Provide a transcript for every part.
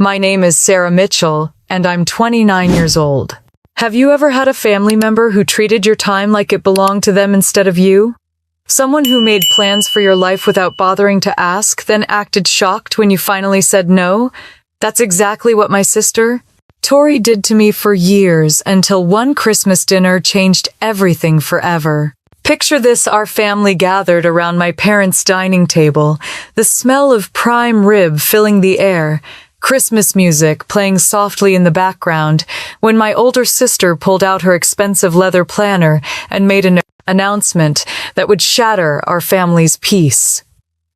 My name is Sarah Mitchell, and I'm 29 years old. Have you ever had a family member who treated your time like it belonged to them instead of you? Someone who made plans for your life without bothering to ask, then acted shocked when you finally said no? That's exactly what my sister, Tori, did to me for years until one Christmas dinner changed everything forever. Picture this: our family gathered around my parents' dining table, the smell of prime rib filling the air, Christmas music playing softly in the background, when my older sister pulled out her expensive leather planner and made an announcement that would shatter our family's peace.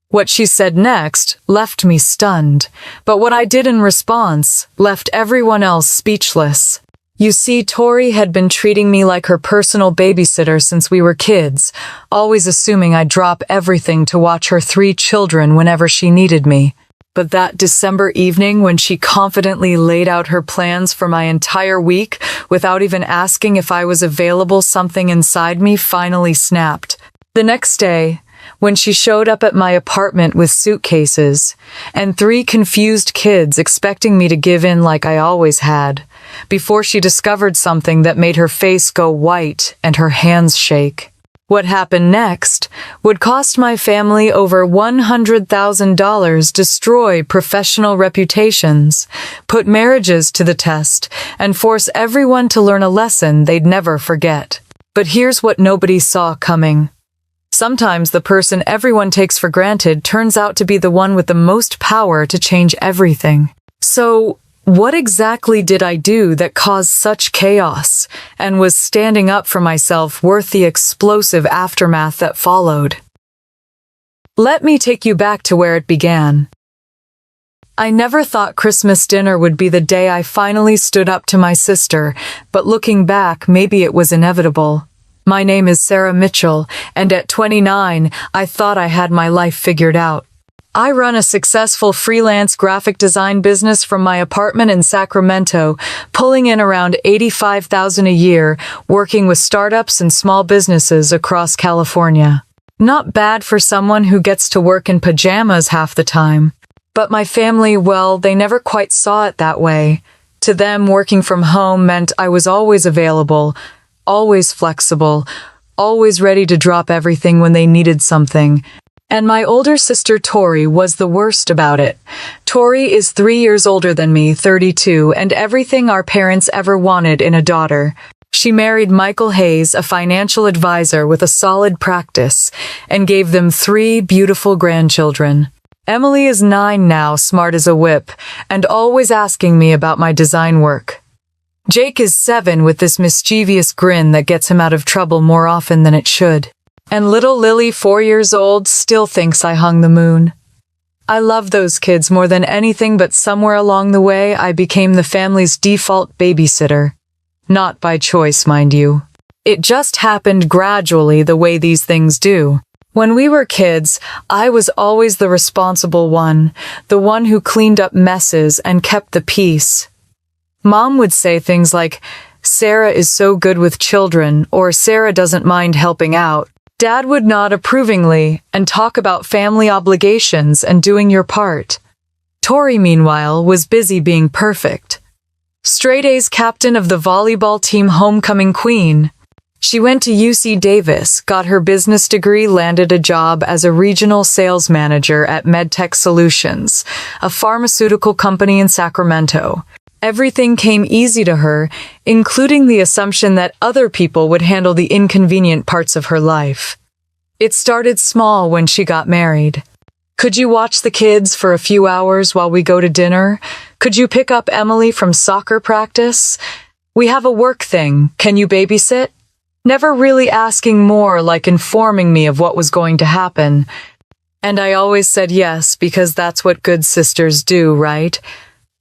What she said next left me stunned, but what I did in response left everyone else speechless. You see, Tori had been treating me like her personal babysitter since we were kids, always assuming I'd drop everything to watch her 3 children whenever she needed me. But that December evening, when she confidently laid out her plans for my entire week without even asking if I was available, something inside me finally snapped. The next day, when she showed up at my apartment with suitcases and 3 confused kids expecting me to give in like I always had, before she discovered something that made her face go white and her hands shake. What happened next would cost my family over $100,000, destroy professional reputations, put marriages to the test, and force everyone to learn a lesson they'd never forget. But here's what nobody saw coming. Sometimes the person everyone takes for granted turns out to be the one with the most power to change everything. So, what exactly did I do that caused such chaos, and was standing up for myself worth the explosive aftermath that followed? Let me take you back to where it began. I never thought Christmas dinner would be the day I finally stood up to my sister, but looking back, maybe it was inevitable. My name is Sarah Mitchell, and at 29, I thought I had my life figured out. I run a successful freelance graphic design business from my apartment in Sacramento, pulling in around $85,000 a year, working with startups and small businesses across California. Not bad for someone who gets to work in pajamas half the time. But my family, well, they never quite saw it that way. To them, working from home meant I was always available, always flexible, always ready to drop everything when they needed something. And my older sister Tori was the worst about it. Tori is 3 years older than me, 32, and everything our parents ever wanted in a daughter. She married Michael Hayes, a financial advisor with a solid practice, and gave them 3 beautiful grandchildren. Emily is 9 now, smart as a whip, and always asking me about my design work. Jake is 7 with this mischievous grin that gets him out of trouble more often than it should. And little Lily, 4 years old, still thinks I hung the moon. I love those kids more than anything, but somewhere along the way I became the family's default babysitter. Not by choice, mind you. It just happened gradually, the way these things do. When we were kids, I was always the responsible one, the one who cleaned up messes and kept the peace. Mom would say things like, "Sarah is so good with children," or "Sarah doesn't mind helping out." Dad would nod approvingly and talk about family obligations and doing your part. Tori, meanwhile, was busy being perfect. Straight A's captain of the volleyball team, homecoming queen. She went to UC Davis, got her business degree, landed a job as a regional sales manager at MedTech Solutions, a pharmaceutical company in Sacramento. Everything came easy to her, including the assumption that other people would handle the inconvenient parts of her life. It started small when she got married. Could you watch the kids for a few hours while we go to dinner? Could you pick up Emily from soccer practice? We have a work thing. Can you babysit? Never really asking more, like informing me of what was going to happen. And I always said yes, because that's what good sisters do, right?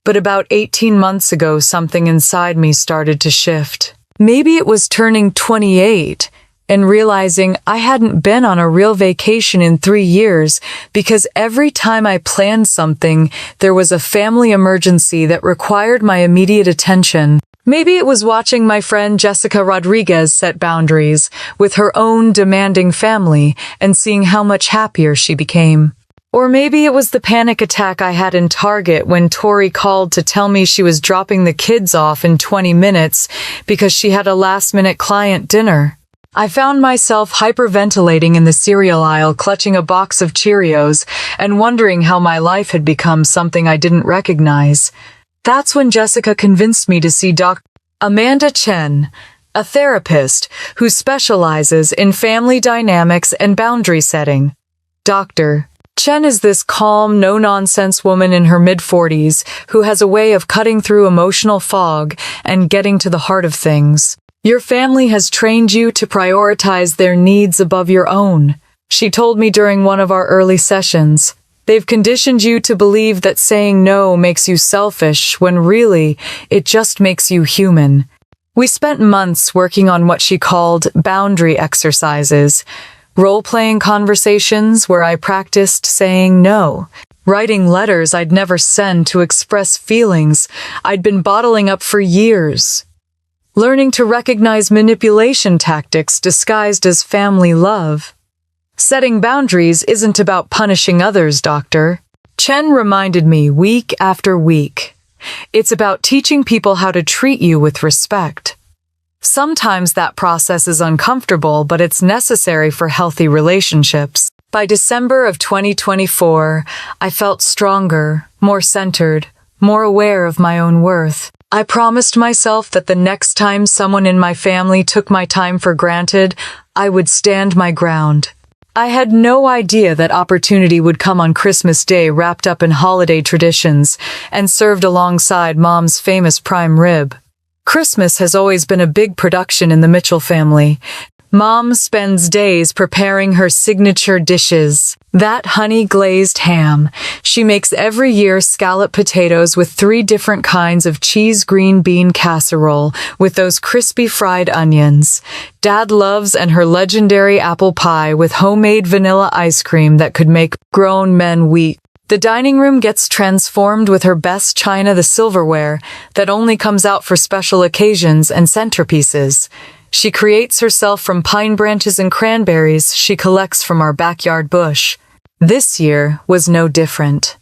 But about 18 months ago, something inside me started to shift. Maybe it was turning 28 and realizing I hadn't been on a real vacation in 3 years, because every time I planned something, there was a family emergency that required my immediate attention. Maybe it was watching my friend Jessica Rodriguez set boundaries with her own demanding family and seeing how much happier she became. Or maybe it was the panic attack I had in Target when Tori called to tell me she was dropping the kids off in 20 minutes because she had a last-minute client dinner. I found myself hyperventilating in the cereal aisle, clutching a box of Cheerios and wondering how my life had become something I didn't recognize. That's when Jessica convinced me to see Dr. Amanda Chen, a therapist who specializes in family dynamics and boundary setting. Dr. Chen is this calm, no-nonsense woman in her mid-40s who has a way of cutting through emotional fog and getting to the heart of things. Your family has trained you to prioritize their needs above your own, she told me during one of our early sessions. They've conditioned you to believe that saying no makes you selfish when really, it just makes you human. We spent months working on what she called boundary exercises, role-playing conversations where I practiced saying no, writing letters I'd never send to express feelings I'd been bottling up for years, learning to recognize manipulation tactics disguised as family love. Setting boundaries isn't about punishing others, Dr. Chen reminded me week after week. It's about teaching people how to treat you with respect. Sometimes that process is uncomfortable, but it's necessary for healthy relationships. By December of 2024, I felt stronger, more centered, more aware of my own worth. I promised myself that the next time someone in my family took my time for granted, I would stand my ground. I had no idea that opportunity would come on Christmas Day wrapped up in holiday traditions and served alongside Mom's famous prime rib. Christmas has always been a big production in the Mitchell family. Mom spends days preparing her signature dishes. That honey-glazed ham. She makes every year scalloped potatoes with 3 different kinds of cheese green bean casserole with those crispy fried onions. Dad loves and her legendary apple pie with homemade vanilla ice cream that could make grown men weep. The dining room gets transformed with her best china, the silverware, that only comes out for special occasions, and centerpieces. She creates herself from pine branches and cranberries she collects from our backyard bush. This year was no different.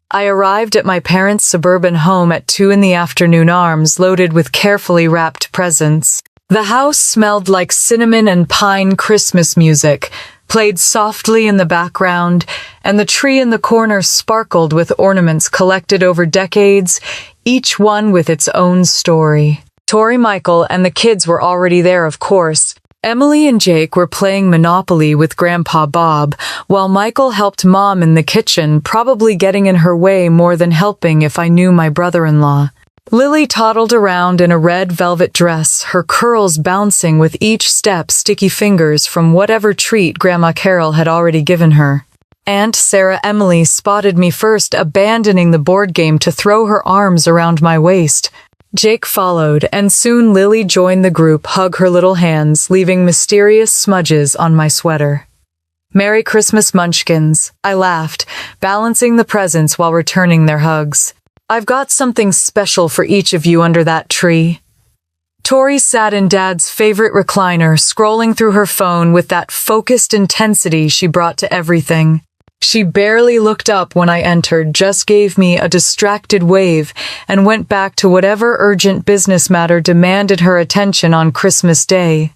I arrived at my parents' suburban home at 2 p.m, arms loaded with carefully wrapped presents. The house smelled like cinnamon and pine. Christmas music played softly in the background, and the tree in the corner sparkled with ornaments collected over decades, each one with its own story. Tori, Michael, and the kids were already there, of course. Emily and Jake were playing Monopoly with Grandpa Bob, while Michael helped Mom in the kitchen, probably getting in her way more than helping if I knew my brother-in-law. Lily toddled around in a red velvet dress, her curls bouncing with each step, sticky fingers from whatever treat Grandma Carol had already given her. Aunt Sarah Emily spotted me first, abandoning the board game to throw her arms around my waist. Jake followed, and soon Lily joined the group, hug her little hands, leaving mysterious smudges on my sweater. "Merry Christmas, Munchkins," I laughed, balancing the presents while returning their hugs. "I've got something special for each of you under that tree." Tori sat in Dad's favorite recliner, scrolling through her phone with that focused intensity she brought to everything. She barely looked up when I entered, just gave me a distracted wave, and went back to whatever urgent business matter demanded her attention on Christmas Day.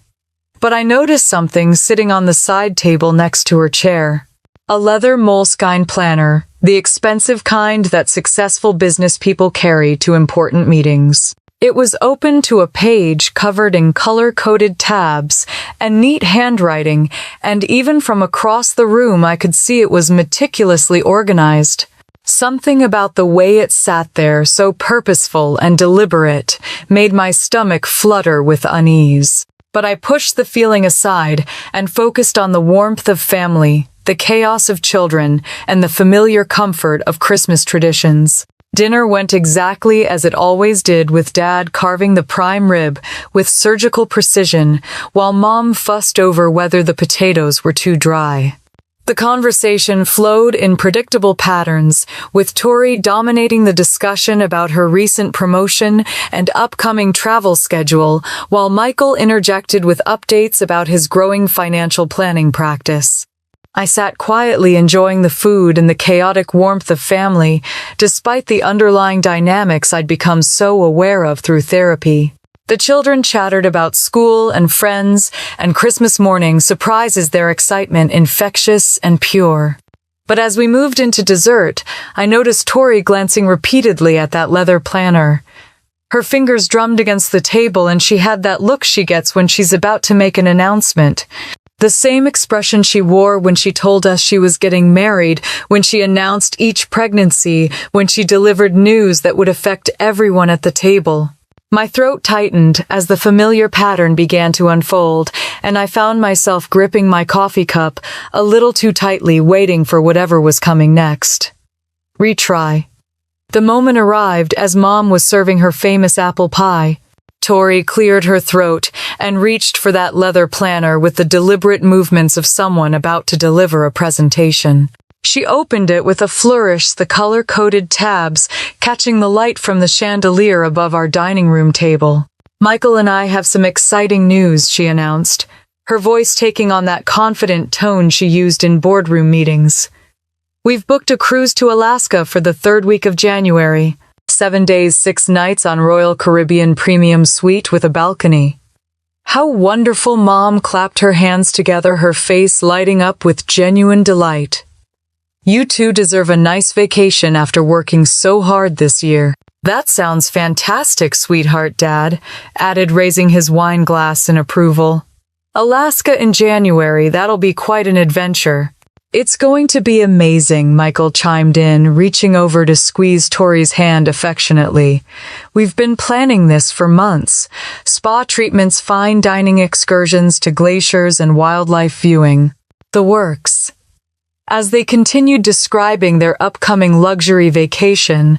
But I noticed something sitting on the side table next to her chair. A leather Moleskine planner, the expensive kind that successful business people carry to important meetings. It was open to a page covered in color-coded tabs and neat handwriting, and even from across the room I could see it was meticulously organized. Something about the way it sat there, so purposeful and deliberate, made my stomach flutter with unease. But I pushed the feeling aside and focused on the warmth of family, the chaos of children, and the familiar comfort of Christmas traditions. Dinner went exactly as it always did, with Dad carving the prime rib with surgical precision, while Mom fussed over whether the potatoes were too dry. The conversation flowed in predictable patterns, with Tori dominating the discussion about her recent promotion and upcoming travel schedule, while Michael interjected with updates about his growing financial planning practice. I sat quietly enjoying the food and the chaotic warmth of family, despite the underlying dynamics I'd become so aware of through therapy. The children chattered about school and friends, and Christmas morning surprises their excitement infectious and pure. But as we moved into dessert, I noticed Tori glancing repeatedly at that leather planner. Her fingers drummed against the table, and she had that look she gets when she's about to make an announcement. The same expression she wore when she told us she was getting married, when she announced each pregnancy, when she delivered news that would affect everyone at the table. My throat tightened as the familiar pattern began to unfold, and I found myself gripping my coffee cup a little too tightly, waiting for whatever was coming next. Retry. The moment arrived as Mom was serving her famous apple pie. Tori cleared her throat and reached for that leather planner with the deliberate movements of someone about to deliver a presentation. She opened it with a flourish, the color-coded tabs catching the light from the chandelier above our dining room table. "Michael and I have some exciting news," she announced, her voice taking on that confident tone she used in boardroom meetings. "We've booked a cruise to Alaska for the 3rd week of January. 7 days, 6 nights on Royal Caribbean Premium Suite with a balcony." How wonderful! Mom clapped her hands together, her face lighting up with genuine delight. "You two deserve a nice vacation after working so hard this year." "That sounds fantastic, sweetheart," Dad added, raising his wine glass in approval. "Alaska in January, that'll be quite an adventure." "It's going to be amazing," Michael chimed in, reaching over to squeeze Tori's hand affectionately. "We've been planning this for months. Spa treatments, fine dining excursions to glaciers and wildlife viewing. The works." As they continued describing their upcoming luxury vacation,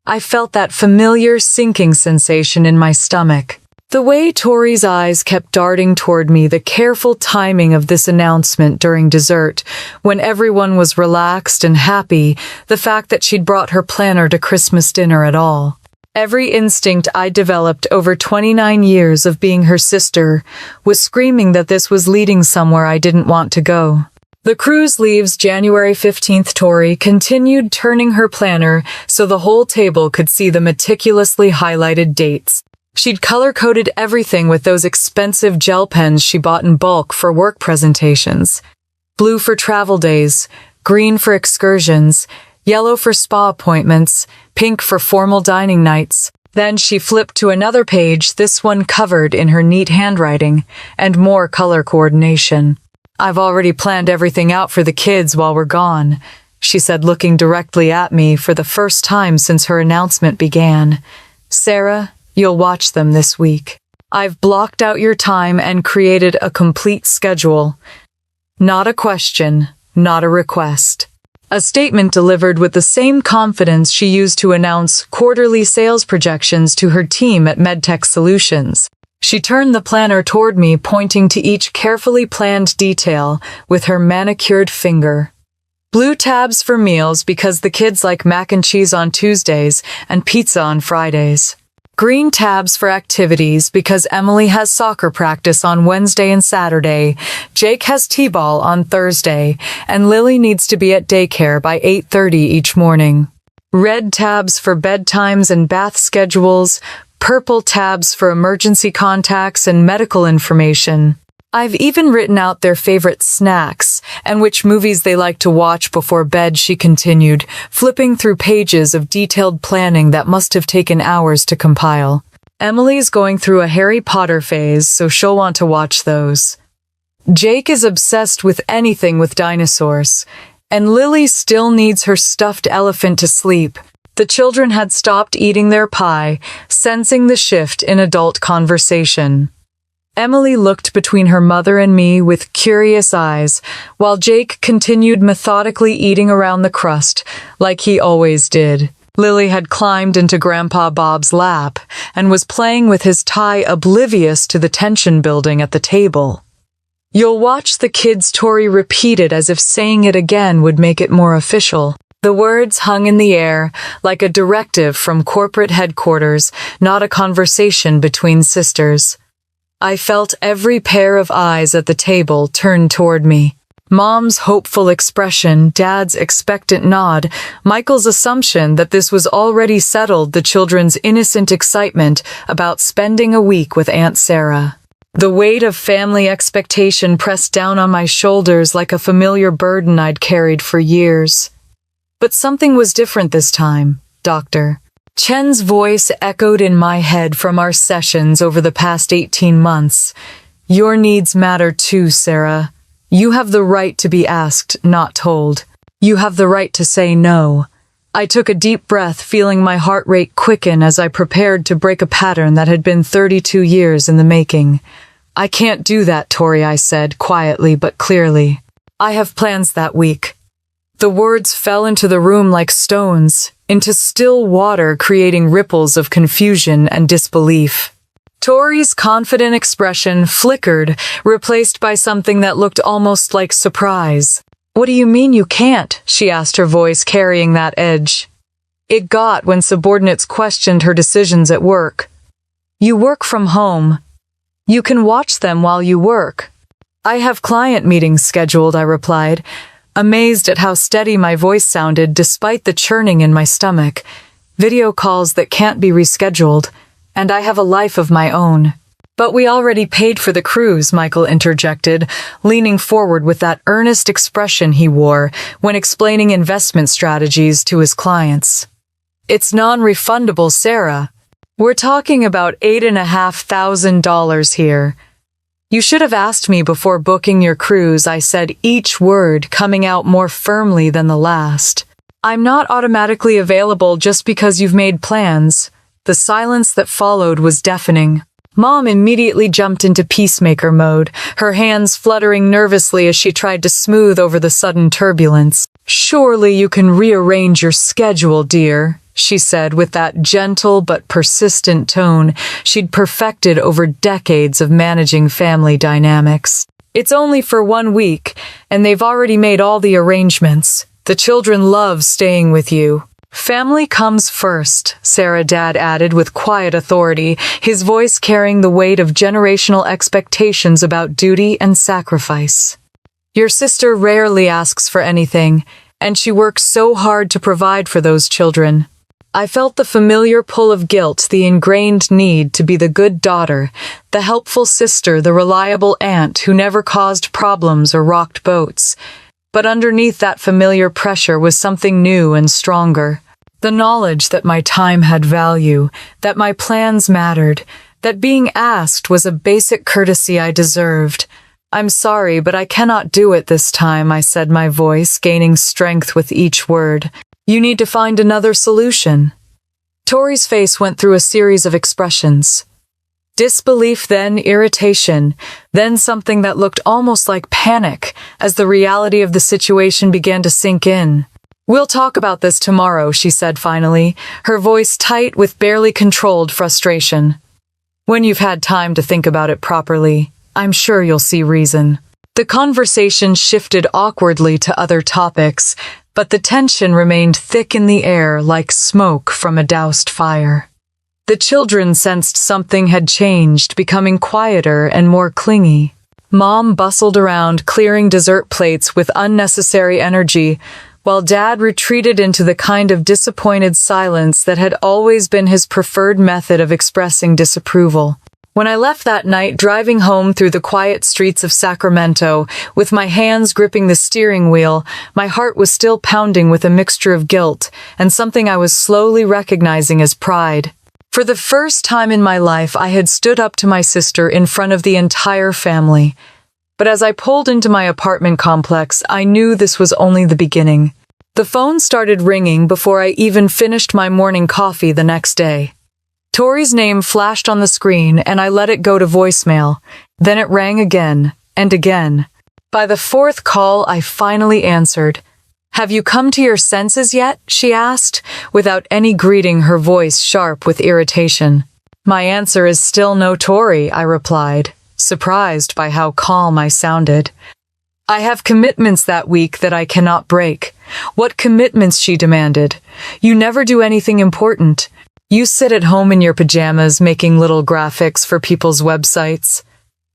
I felt that familiar sinking sensation in my stomach. The way Tori's eyes kept darting toward me, the careful timing of this announcement during dessert, when everyone was relaxed and happy, the fact that she'd brought her planner to Christmas dinner at all. Every instinct I developed over 29 years of being her sister was screaming that this was leading somewhere I didn't want to go. "The cruise leaves January 15th, Tori continued, turning her planner so the whole table could see the meticulously highlighted dates. She'd color-coded everything with those expensive gel pens she bought in bulk for work presentations. Blue for travel days, green for excursions, yellow for spa appointments, pink for formal dining nights. Then she flipped to another page, this one covered in her neat handwriting, and more color coordination. "I've already planned everything out for the kids while we're gone," she said, looking directly at me for the first time since her announcement began. "Sarah, you'll watch them this week. I've blocked out your time and created a complete schedule. Not a question, not a request." A statement delivered with the same confidence she used to announce quarterly sales projections to her team at MedTech Solutions. She turned the planner toward me, pointing to each carefully planned detail with her manicured finger. "Blue tabs for meals because the kids like mac and cheese on Tuesdays and pizza on Fridays. Green tabs for activities because Emily has soccer practice on Wednesday and Saturday, Jake has t-ball on Thursday, and Lily needs to be at daycare by 8:30 each morning. Red tabs for bedtimes and bath schedules, purple tabs for emergency contacts and medical information. I've even written out their favorite snacks and which movies they like to watch before bed," she continued, flipping through pages of detailed planning that must have taken hours to compile. "Emily's going through a Harry Potter phase, so she'll want to watch those. Jake is obsessed with anything with dinosaurs, and Lily still needs her stuffed elephant to sleep." The children had stopped eating their pie, sensing the shift in adult conversation. Emily looked between her mother and me with curious eyes, while Jake continued methodically eating around the crust, like he always did. Lily had climbed into Grandpa Bob's lap and was playing with his tie, oblivious to the tension building at the table. "You'll watch the kids," Tori repeated, as if saying it again would make it more official. The words hung in the air, like a directive from corporate headquarters, not a conversation between sisters. I felt every pair of eyes at the table turn toward me. Mom's hopeful expression, Dad's expectant nod, Michael's assumption that this was already settled, the children's innocent excitement about spending a week with Aunt Sarah. The weight of family expectation pressed down on my shoulders like a familiar burden I'd carried for years. But something was different this time, Doctor. Chen's voice echoed in my head from our sessions over the past 18 months. Your needs matter too, Sarah. You have the right to be asked, not told. You have the right to say no. I took a deep breath, feeling my heart rate quicken as I prepared to break a pattern that had been 32 years in the making. I can't do that, Tori, I said, quietly but clearly. I have plans that week. The words fell into the room like stones, into still water, creating ripples of confusion and disbelief. Tori's confident expression flickered, replaced by something that looked almost like surprise. What do you mean you can't? She asked, her voice carrying that edge. It got when subordinates questioned her decisions at work. You work from home. You can watch them while you work. I have client meetings scheduled, I replied, amazed at how steady my voice sounded despite the churning in my stomach. Video calls that can't be rescheduled, and I have a life of my own. But we already paid for the cruise, Michael interjected, leaning forward with that earnest expression he wore when explaining investment strategies to his clients. It's non-refundable, Sarah. We're talking about $8,500 here. You should have asked me before booking your cruise, I said, each word coming out more firmly than the last. I'm not automatically available just because you've made plans. The silence that followed was deafening. Mom immediately jumped into peacemaker mode, her hands fluttering nervously as she tried to smooth over the sudden turbulence. Surely you can rearrange your schedule, dear, she said with that gentle but persistent tone she'd perfected over decades of managing family dynamics. It's only for 1 week, and they've already made all the arrangements. The children love staying with you. Family comes first, Sarah, Dad added with quiet authority, his voice carrying the weight of generational expectations about duty and sacrifice. Your sister rarely asks for anything, and she works so hard to provide for those children. I felt the familiar pull of guilt, the ingrained need to be the good daughter, the helpful sister, the reliable aunt who never caused problems or rocked boats. But underneath that familiar pressure was something new and stronger. The knowledge that my time had value, that my plans mattered, that being asked was a basic courtesy I deserved. I'm sorry, but I cannot do it this time, I said, my voice gaining strength with each word. You need to find another solution. Tori's face went through a series of expressions. Disbelief, then irritation, then something that looked almost like panic as the reality of the situation began to sink in. We'll talk about this tomorrow, she said finally, her voice tight with barely controlled frustration. When you've had time to think about it properly, I'm sure you'll see reason. The conversation shifted awkwardly to other topics, but the tension remained thick in the air like smoke from a doused fire. The children sensed something had changed, becoming quieter and more clingy. Mom bustled around, clearing dessert plates with unnecessary energy, while Dad retreated into the kind of disappointed silence that had always been his preferred method of expressing disapproval. When I left that night, driving home through the quiet streets of Sacramento, with my hands gripping the steering wheel, my heart was still pounding with a mixture of guilt and something I was slowly recognizing as pride. For the first time in my life, I had stood up to my sister in front of the entire family. But as I pulled into my apartment complex, I knew this was only the beginning. The phone started ringing before I even finished my morning coffee the next day. Tori's name flashed on the screen and I let it go to voicemail. Then it rang again and again. By the 4th call, I finally answered. Have you come to your senses yet? She asked, without any greeting, her voice sharp with irritation. My answer is still no, Tori, I replied, surprised by how calm I sounded. I have commitments that week that I cannot break. What commitments? She demanded. You never do anything important. You sit at home in your pajamas making little graphics for people's websites.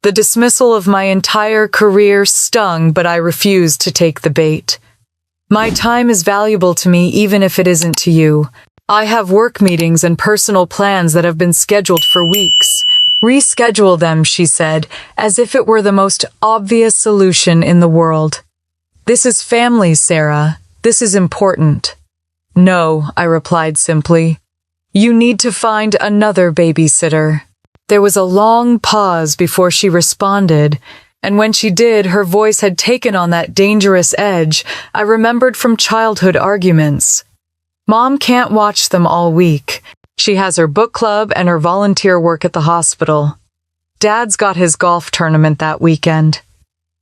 The dismissal of my entire career stung, but I refused to take the bait. My time is valuable to me even if it isn't to you. I have work meetings and personal plans that have been scheduled for weeks. Reschedule them, she said, as if it were the most obvious solution in the world. This is family, Sarah. This is important. No, I replied simply. You need to find another babysitter. There was a long pause before she responded, and when she did, her voice had taken on that dangerous edge I remembered from childhood arguments. Mom can't watch them all week. She has her book club and her volunteer work at the hospital. Dad's got his golf tournament that weekend.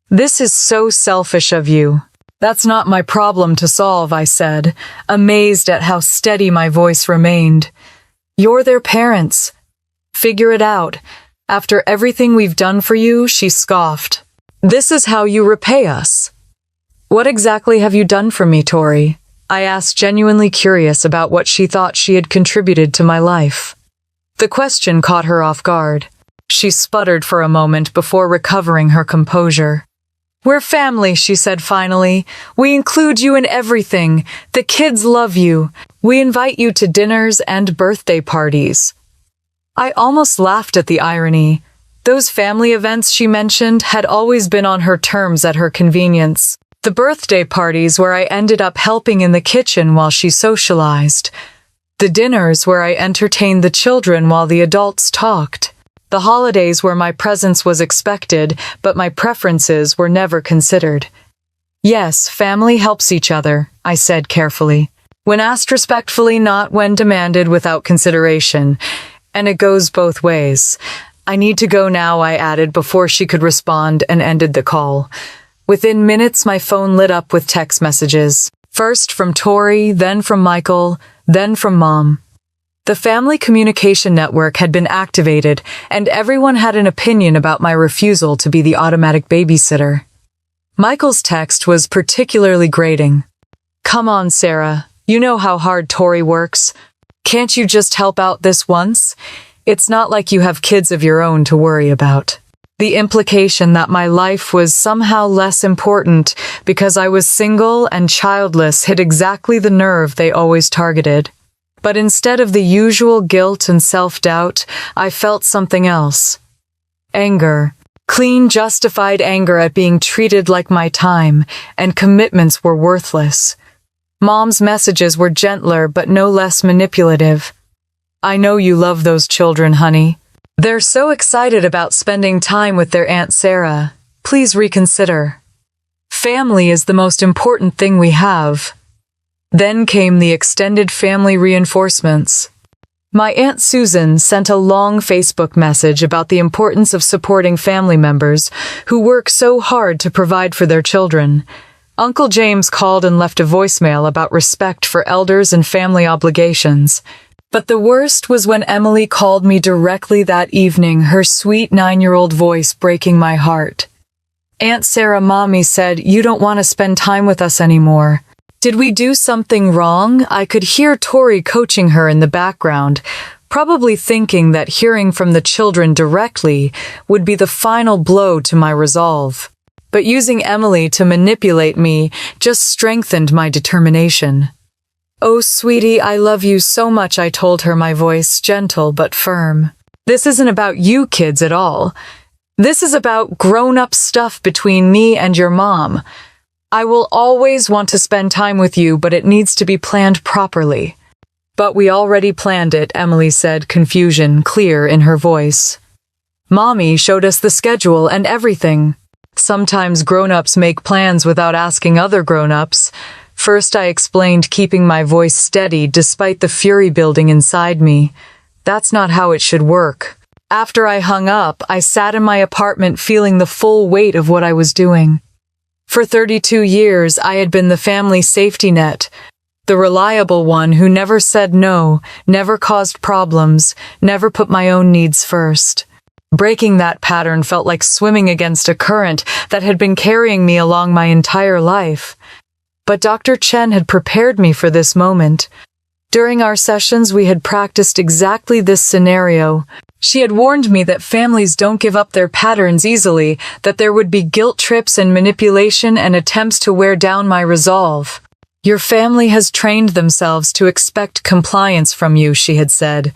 This is so selfish of you. That's not my problem to solve, I said, amazed at how steady my voice remained. You're their parents. Figure it out. After everything we've done for you, she scoffed. This is how you repay us. What exactly have you done for me, Tori? I asked, genuinely curious about what she thought she had contributed to my life. The question caught her off guard. She sputtered for a moment before recovering her composure. We're family, she said finally. We include you in everything. The kids love you. We invite you to dinners and birthday parties. I almost laughed at the irony. Those family events she mentioned had always been on her terms at her convenience. The birthday parties where I ended up helping in the kitchen while she socialized. The dinners where I entertained the children while the adults talked. The holidays where my presence was expected, but my preferences were never considered. Yes, family helps each other, I said carefully. When asked respectfully, not when demanded without consideration. And it goes both ways. I need to go now, I added before she could respond, and ended the call. Within minutes, my phone lit up with text messages. First from Tori, then from Michael, then from Mom. The family communication network had been activated, and everyone had an opinion about my refusal to be the automatic babysitter. Michael's text was particularly grating. Come on, Sarah. You know how hard Tori works. Can't you just help out this once? It's not like you have kids of your own to worry about. The implication that my life was somehow less important because I was single and childless hit exactly the nerve they always targeted. But instead of the usual guilt and self-doubt, I felt something else. Anger. Clean, justified anger at being treated like my time and commitments were worthless. Mom's messages were gentler but no less manipulative. I know you love those children, honey. They're so excited about spending time with their Aunt Sarah. Please reconsider. Family is the most important thing we have. Then came the extended family reinforcements. My Aunt Susan sent a long Facebook message about the importance of supporting family members who work so hard to provide for their children. Uncle James called and left a voicemail about respect for elders and family obligations. But the worst was when Emily called me directly that evening, her sweet 9-year-old voice breaking my heart. Aunt Sarah, Mommy said, you don't want to spend time with us anymore. Did we do something wrong? I could hear Tori coaching her in the background, probably thinking that hearing from the children directly would be the final blow to my resolve. But using Emily to manipulate me just strengthened my determination. Oh, sweetie, I love you so much, I told her, my voice gentle but firm. This isn't about you kids at all. This is about grown-up stuff between me and your mom. I will always want to spend time with you, but it needs to be planned properly. But we already planned it, Emily said, confusion clear in her voice. Mommy showed us the schedule and everything. Sometimes grown-ups make plans without asking other grown-ups. First, I explained, keeping my voice steady despite the fury building inside me. That's not how it should work. After I hung up, I sat in my apartment feeling the full weight of what I was doing. For 32 years, I had been the family safety net, the reliable one who never said no, never caused problems, never put my own needs first. Breaking that pattern felt like swimming against a current that had been carrying me along my entire life. But Dr. Chen had prepared me for this moment. During our sessions, we had practiced exactly this scenario, She had warned me that families don't give up their patterns easily, that there would be guilt trips and manipulation and attempts to wear down my resolve. Your family has trained themselves to expect compliance from you, she had said.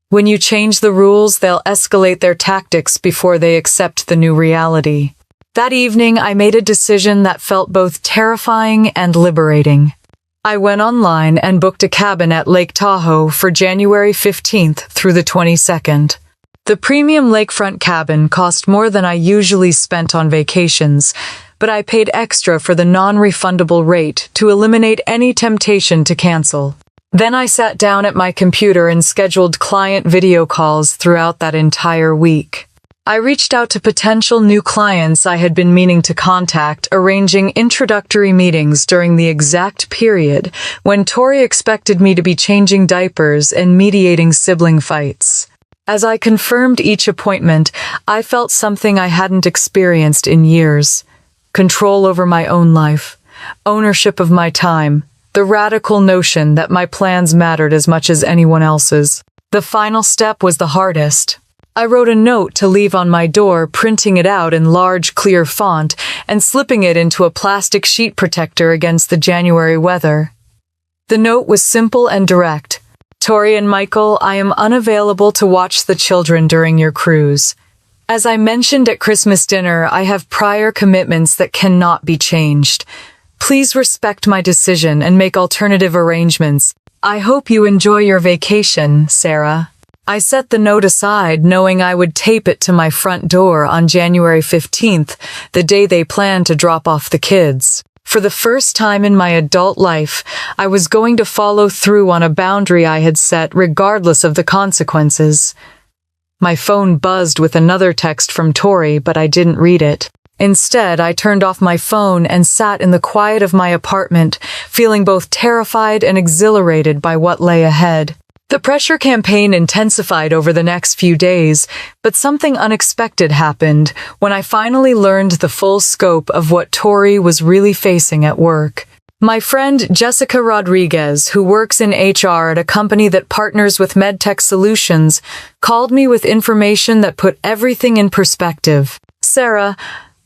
When you change the rules, they'll escalate their tactics before they accept the new reality. That evening, I made a decision that felt both terrifying and liberating. I went online and booked a cabin at Lake Tahoe for January 15th through the 22nd. The premium lakefront cabin cost more than I usually spent on vacations, but I paid extra for the non-refundable rate to eliminate any temptation to cancel. Then I sat down at my computer and scheduled client video calls throughout that entire week. I reached out to potential new clients I had been meaning to contact, arranging introductory meetings during the exact period when Tori expected me to be changing diapers and mediating sibling fights. As I confirmed each appointment, I felt something I hadn't experienced in years. Control over my own life, ownership of my time, the radical notion that my plans mattered as much as anyone else's. The final step was the hardest. I wrote a note to leave on my door, printing it out in large, clear font and slipping it into a plastic sheet protector against the January weather. The note was simple and direct. Tori and Michael, I am unavailable to watch the children during your cruise. As I mentioned at Christmas dinner, I have prior commitments that cannot be changed. Please respect my decision and make alternative arrangements. I hope you enjoy your vacation, Sarah. I set the note aside, knowing I would tape it to my front door on January 15th, the day they planned to drop off the kids. For the first time in my adult life, I was going to follow through on a boundary I had set, regardless of the consequences. My phone buzzed with another text from Tori, but I didn't read it. Instead, I turned off my phone and sat in the quiet of my apartment, feeling both terrified and exhilarated by what lay ahead. The pressure campaign intensified over the next few days, but something unexpected happened when I finally learned the full scope of what Tori was really facing at work. My friend Jessica Rodriguez, who works in HR at a company that partners with MedTech Solutions, called me with information that put everything in perspective. Sarah,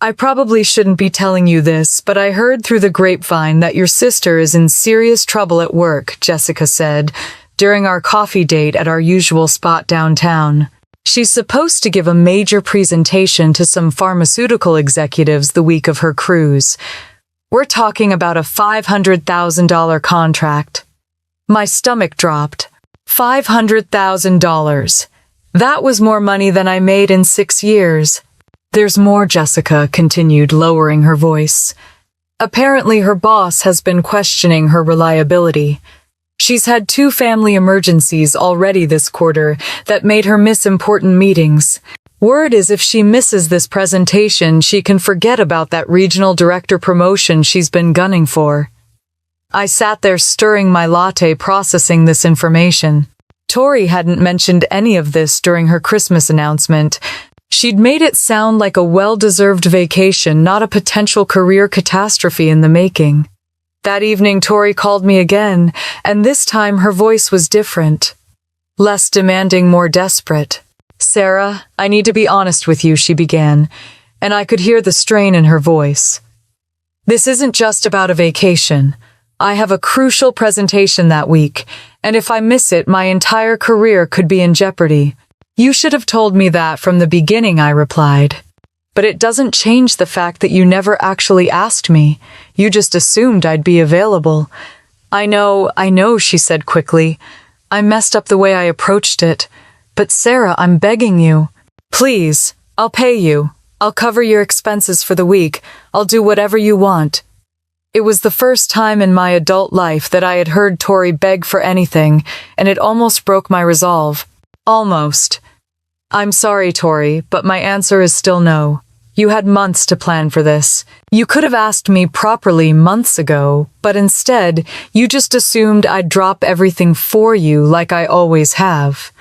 I probably shouldn't be telling you this, but I heard through the grapevine that your sister is in serious trouble at work, Jessica said, during our coffee date at our usual spot downtown. She's supposed to give a major presentation to some pharmaceutical executives the week of her cruise. We're talking about a $500,000 contract. My stomach dropped. $500,000. That was more money than I made in 6 years. There's more, Jessica continued, lowering her voice. Apparently her boss has been questioning her reliability. She's had 2 family emergencies already this quarter that made her miss important meetings. Word is if she misses this presentation, she can forget about that regional director promotion she's been gunning for. I sat there stirring my latte, processing this information. Tori hadn't mentioned any of this during her Christmas announcement. She'd made it sound like a well-deserved vacation, not a potential career catastrophe in the making. That evening, Tori called me again, and this time her voice was different. Less demanding, more desperate. Sarah, I need to be honest with you, she began, and I could hear the strain in her voice. This isn't just about a vacation. I have a crucial presentation that week, and if I miss it, my entire career could be in jeopardy. You should have told me that from the beginning, I replied. But it doesn't change the fact that you never actually asked me. You just assumed I'd be available. I know, she said quickly. I messed up the way I approached it. But Sarah, I'm begging you. Please, I'll pay you. I'll cover your expenses for the week. I'll do whatever you want. It was the first time in my adult life that I had heard Tori beg for anything, and it almost broke my resolve. Almost. I'm sorry, Tori, but my answer is still no. You had months to plan for this. You could have asked me properly months ago, but instead, you just assumed I'd drop everything for you like I always have.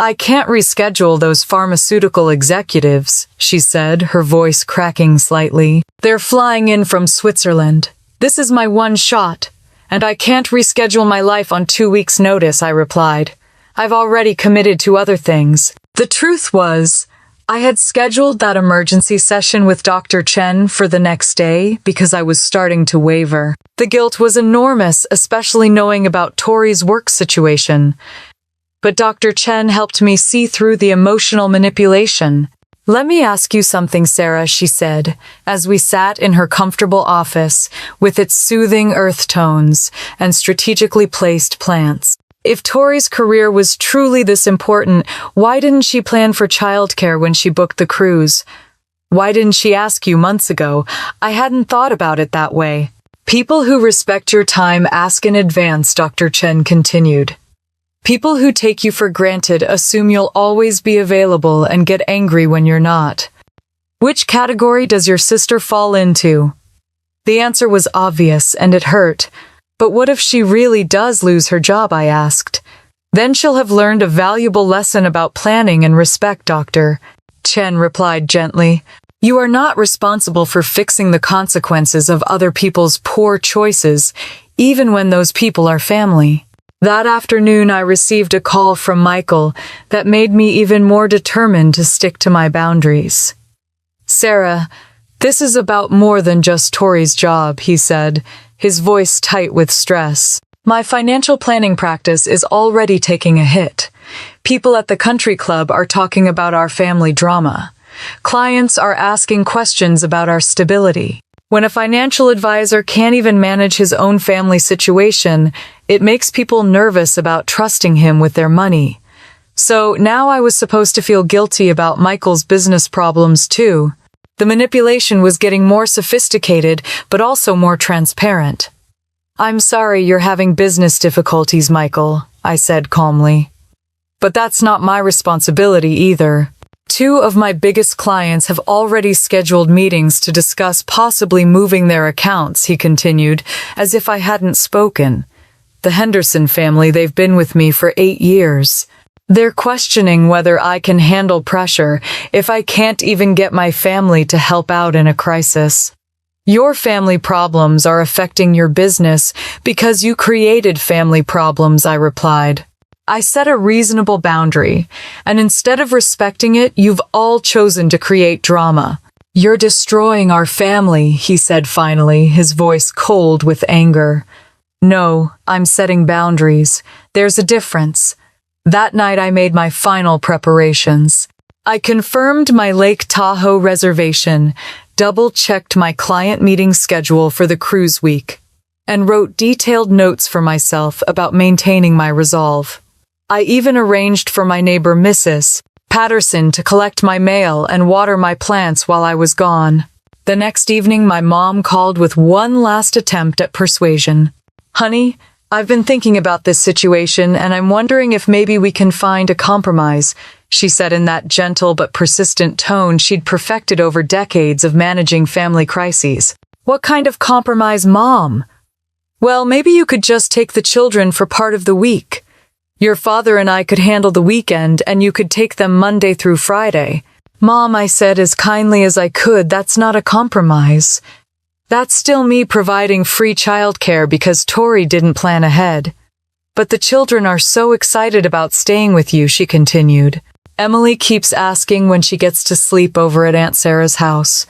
I can't reschedule those pharmaceutical executives, she said, her voice cracking slightly. They're flying in from Switzerland. This is my one shot, and I can't reschedule my life on 2 weeks' notice, I replied. I've already committed to other things. The truth was, I had scheduled that emergency session with Dr. Chen for the next day because I was starting to waver. The guilt was enormous, especially knowing about Tori's work situation. But Dr. Chen helped me see through the emotional manipulation. "Let me ask you something, Sarah," she said, as we sat in her comfortable office with its soothing earth tones and strategically placed plants. If Tori's career was truly this important, why didn't she plan for childcare when she booked the cruise? Why didn't she ask you months ago? I hadn't thought about it that way. People who respect your time ask in advance, Dr. Chen continued. People who take you for granted assume you'll always be available and get angry when you're not. Which category does your sister fall into? The answer was obvious, and it hurt. But what if she really does lose her job, I asked. Then she'll have learned a valuable lesson about planning and respect, Dr. Chen replied gently. You are not responsible for fixing the consequences of other people's poor choices, even when those people are family. That afternoon, I received a call from Michael that made me even more determined to stick to my boundaries. Sarah, this is about more than just Tori's job, he said, his voice tight with stress. My financial planning practice is already taking a hit. People at the country club are talking about our family drama. Clients are asking questions about our stability. When a financial advisor can't even manage his own family situation, it makes people nervous about trusting him with their money. So now I was supposed to feel guilty about Michael's business problems too. The manipulation was getting more sophisticated, but also more transparent. I'm sorry you're having business difficulties, Michael, I said calmly. But that's not my responsibility either. 2 of my biggest clients have already scheduled meetings to discuss possibly moving their accounts, he continued, as if I hadn't spoken. The Henderson family, they've been with me for 8 years. They're questioning whether I can handle pressure if I can't even get my family to help out in a crisis. Your family problems are affecting your business because you created family problems, I replied. I set a reasonable boundary, and instead of respecting it, you've all chosen to create drama. You're destroying our family, he said finally, his voice cold with anger. No, I'm setting boundaries. There's a difference. That night I made my final preparations. I confirmed my Lake Tahoe reservation, double-checked my client meeting schedule for the cruise week, and wrote detailed notes for myself about maintaining my resolve. I even arranged for my neighbor Mrs. Patterson to collect my mail and water my plants while I was gone. The next evening my mom called with one last attempt at persuasion. Honey, I've been thinking about this situation and I'm wondering if maybe we can find a compromise, she said in that gentle but persistent tone she'd perfected over decades of managing family crises. What kind of compromise, Mom? Well, maybe you could just take the children for part of the week. Your father and I could handle the weekend and you could take them Monday through Friday. Mom, I said as kindly as I could, that's not a compromise. That's still me providing free childcare because Tori didn't plan ahead. But the children are so excited about staying with you, she continued. Emily keeps asking when she gets to sleep over at Aunt Sarah's house.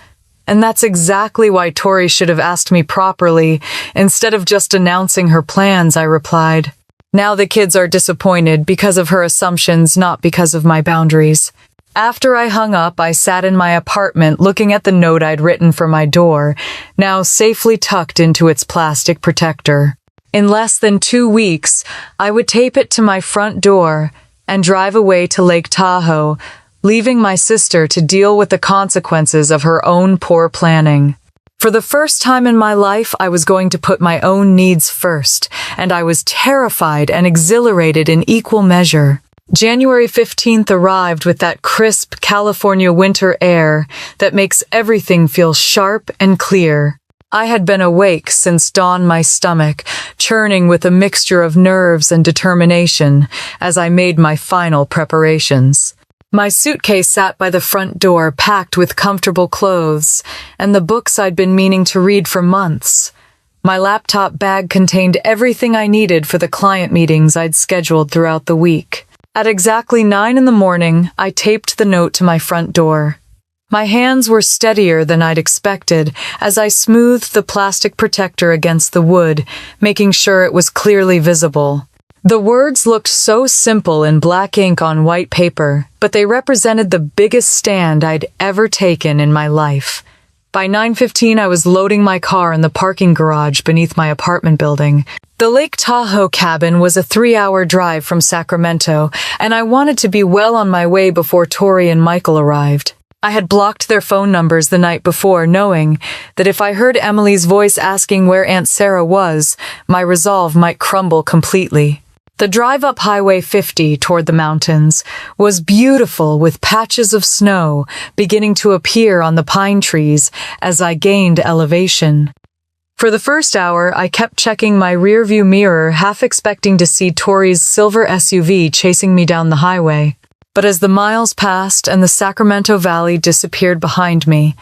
And that's exactly why Tori should have asked me properly, instead of just announcing her plans, I replied. Now the kids are disappointed because of her assumptions, not because of my boundaries. After I hung up, I sat in my apartment looking at the note I'd written for my door, now safely tucked into its plastic protector. In less than 2 weeks, I would tape it to my front door and drive away to Lake Tahoe, leaving my sister to deal with the consequences of her own poor planning. For the first time in my life, I was going to put my own needs first, and I was terrified and exhilarated in equal measure. January 15th arrived with that crisp California winter air that makes everything feel sharp and clear. I had been awake since dawn, my stomach churning with a mixture of nerves and determination as I made my final preparations. My suitcase sat by the front door packed with comfortable clothes and the books I'd been meaning to read for months. My laptop bag contained everything I needed for the client meetings I'd scheduled throughout the week. At exactly 9 in the morning, I taped the note to my front door. My hands were steadier than I'd expected as I smoothed the plastic protector against the wood, making sure it was clearly visible. The words looked so simple in black ink on white paper, but they represented the biggest stand I'd ever taken in my life. By 9:15, I was loading my car in the parking garage beneath my apartment building. The Lake Tahoe cabin was a 3-hour drive from Sacramento, and I wanted to be well on my way before Tori and Michael arrived. I had blocked their phone numbers the night before, knowing that if I heard Emily's voice asking where Aunt Sarah was, my resolve might crumble completely. The drive up Highway 50 toward the mountains was beautiful, with patches of snow beginning to appear on the pine trees as I gained elevation. For the first hour, I kept checking my rearview mirror, half expecting to see Tori's silver SUV chasing me down the highway. But as the miles passed and the Sacramento Valley disappeared behind me,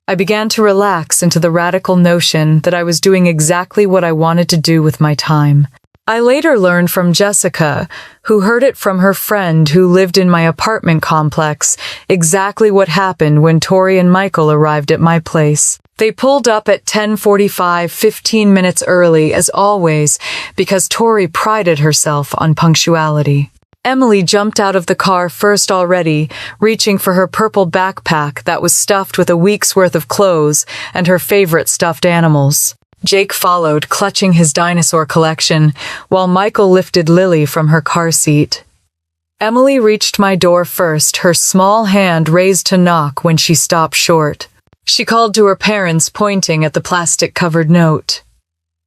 I began to relax into the radical notion that I was doing exactly what I wanted to do with my time. I later learned from Jessica, who heard it from her friend who lived in my apartment complex, exactly what happened when Tori and Michael arrived at my place. They pulled up at 10:45, 15 minutes early, as always, because Tori prided herself on punctuality. Emily jumped out of the car first already, reaching for her purple backpack that was stuffed with a week's worth of clothes and her favorite stuffed animals. Jake followed, clutching his dinosaur collection, while Michael lifted Lily from her car seat. Emily reached my door first, her small hand raised to knock when she stopped short. She called to her parents, pointing at the plastic-covered note.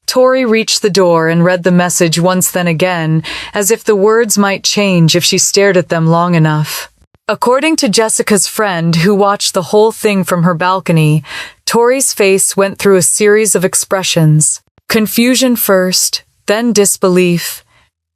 Tori reached the door and read the message once, then again, as if the words might change if she stared at them long enough. According to Jessica's friend, who watched the whole thing from her balcony, Tori's face went through a series of expressions. Confusion first, then disbelief,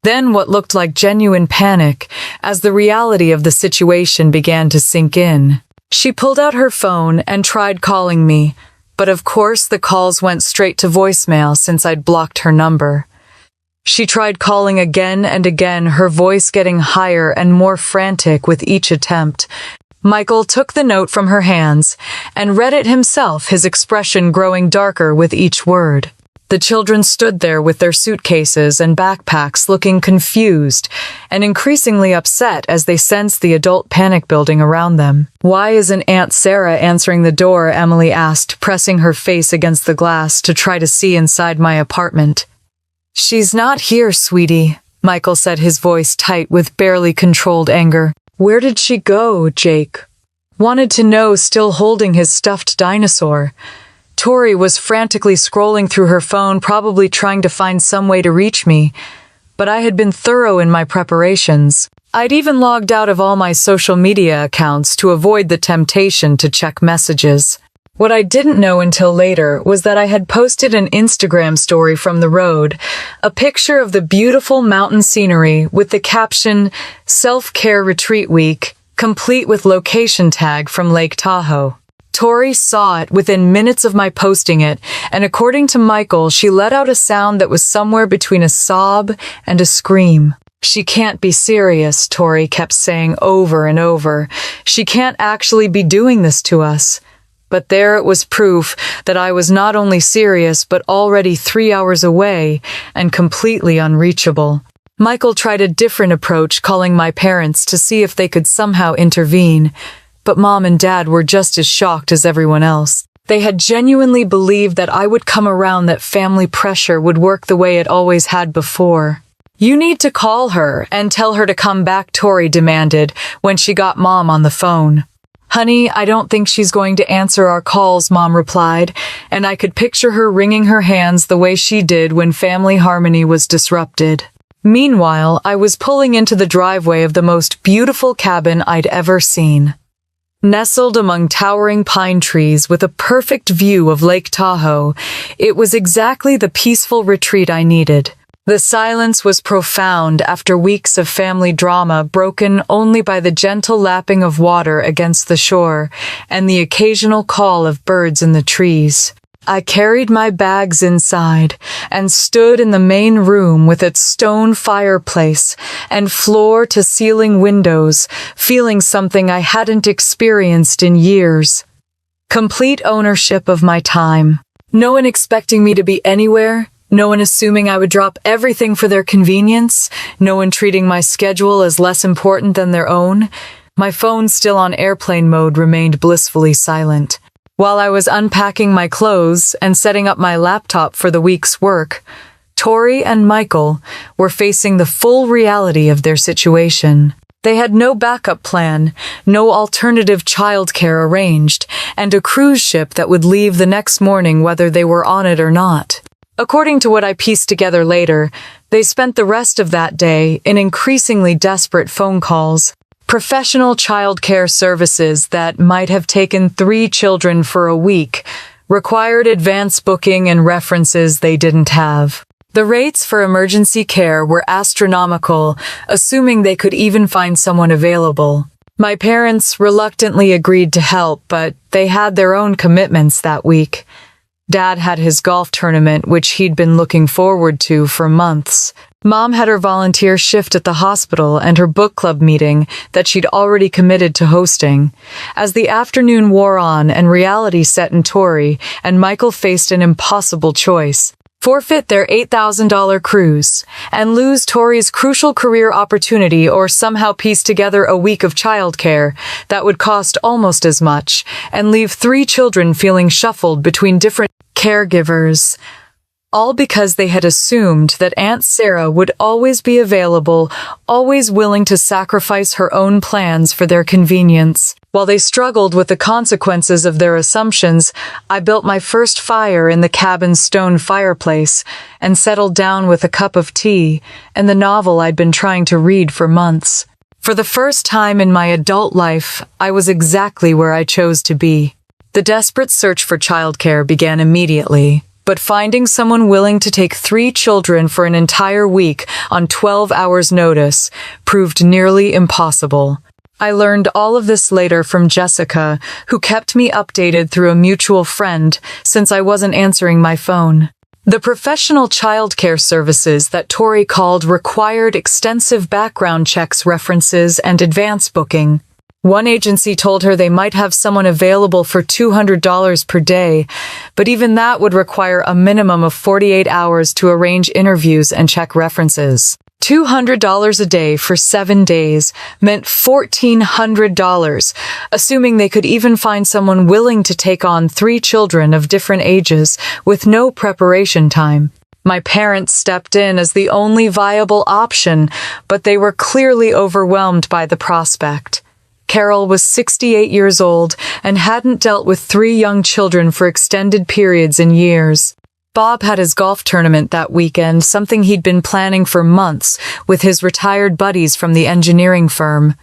then what looked like genuine panic as the reality of the situation began to sink in. She pulled out her phone and tried calling me, but of course the calls went straight to voicemail since I'd blocked her number. She tried calling again and again, her voice getting higher and more frantic with each attempt. Michael took the note from her hands and read it himself, his expression growing darker with each word. The children stood there with their suitcases and backpacks, looking confused and increasingly upset as they sensed the adult panic building around them. "Why isn't Aunt Sarah answering the door?" Emily asked, pressing her face against the glass to try to see inside my apartment. "She's not here, sweetie," Michael said, his voice tight with barely controlled anger. "Where did she go?" Jake wanted to know, still holding his stuffed dinosaur. Tori was frantically scrolling through her phone, probably trying to find some way to reach me, but I had been thorough in my preparations. I'd even logged out of all my social media accounts to avoid the temptation to check messages. What I didn't know until later was that I had posted an Instagram story from the road, a picture of the beautiful mountain scenery with the caption, "Self-Care Retreat Week," complete with location tag from Lake Tahoe. Tori saw it within minutes of my posting it, and according to Michael, she let out a sound that was somewhere between a sob and a scream. "She can't be serious," Tori kept saying over and over. "She can't actually be doing this to us." But there it was, proof that I was not only serious but already 3 hours away and completely unreachable. Michael tried a different approach, calling my parents to see if they could somehow intervene, but Mom and Dad were just as shocked as everyone else. They had genuinely believed that I would come around, that family pressure would work the way it always had before. "You need to call her and tell her to come back," Tori demanded when she got Mom on the phone. "Honey, I don't think she's going to answer our calls," Mom replied, and I could picture her wringing her hands the way she did when family harmony was disrupted. Meanwhile, I was pulling into the driveway of the most beautiful cabin I'd ever seen. Nestled among towering pine trees with a perfect view of Lake Tahoe, it was exactly the peaceful retreat I needed. The silence was profound after weeks of family drama, broken only by the gentle lapping of water against the shore and the occasional call of birds in the trees. I carried my bags inside and stood in the main room with its stone fireplace and floor-to-ceiling windows, feeling something I hadn't experienced in years. Complete ownership of my time. No one expecting me to be anywhere, no one assuming I would drop everything for their convenience, no one treating my schedule as less important than their own. My phone, still on airplane mode, remained blissfully silent. While I was unpacking my clothes and setting up my laptop for the week's work, Tori and Michael were facing the full reality of their situation. They had no backup plan, no alternative childcare arranged, and a cruise ship that would leave the next morning whether they were on it or not. According to what I pieced together later, they spent the rest of that day in increasingly desperate phone calls. Professional childcare services that might have taken 3 children for a week required advance booking and references they didn't have. The rates for emergency care were astronomical, assuming they could even find someone available. My parents reluctantly agreed to help, but they had their own commitments that week. Dad had his golf tournament, which he'd been looking forward to for months. Mom had her volunteer shift at the hospital and her book club meeting that she'd already committed to hosting. As the afternoon wore on and reality set in, Tori and Michael faced an impossible choice. Forfeit their $8,000 cruise and lose Tori's crucial career opportunity, or somehow piece together a week of childcare that would cost almost as much and leave 3 children feeling shuffled between different caregivers. All because they had assumed that Aunt Sarah would always be available, always willing to sacrifice her own plans for their convenience. While they struggled with the consequences of their assumptions, I built my first fire in the cabin's stone fireplace and settled down with a cup of tea and the novel I'd been trying to read for months. For the first time in my adult life, I was exactly where I chose to be. The desperate search for childcare began immediately. But finding someone willing to take 3 children for an entire week on 12 hours' notice proved nearly impossible. I learned all of this later from Jessica, who kept me updated through a mutual friend since I wasn't answering my phone. The professional childcare services that Tori called required extensive background checks, references, and advance booking. One agency told her they might have someone available for $200 per day, but even that would require a minimum of 48 hours to arrange interviews and check references. $200 a day for 7 days meant $1,400, assuming they could even find someone willing to take on 3 children of different ages with no preparation time. My parents stepped in as the only viable option, but they were clearly overwhelmed by the prospect. Carol was 68 years old and hadn't dealt with 3 young children for extended periods in years. Bob had his golf tournament that weekend, something he'd been planning for months with his retired buddies from the engineering firm.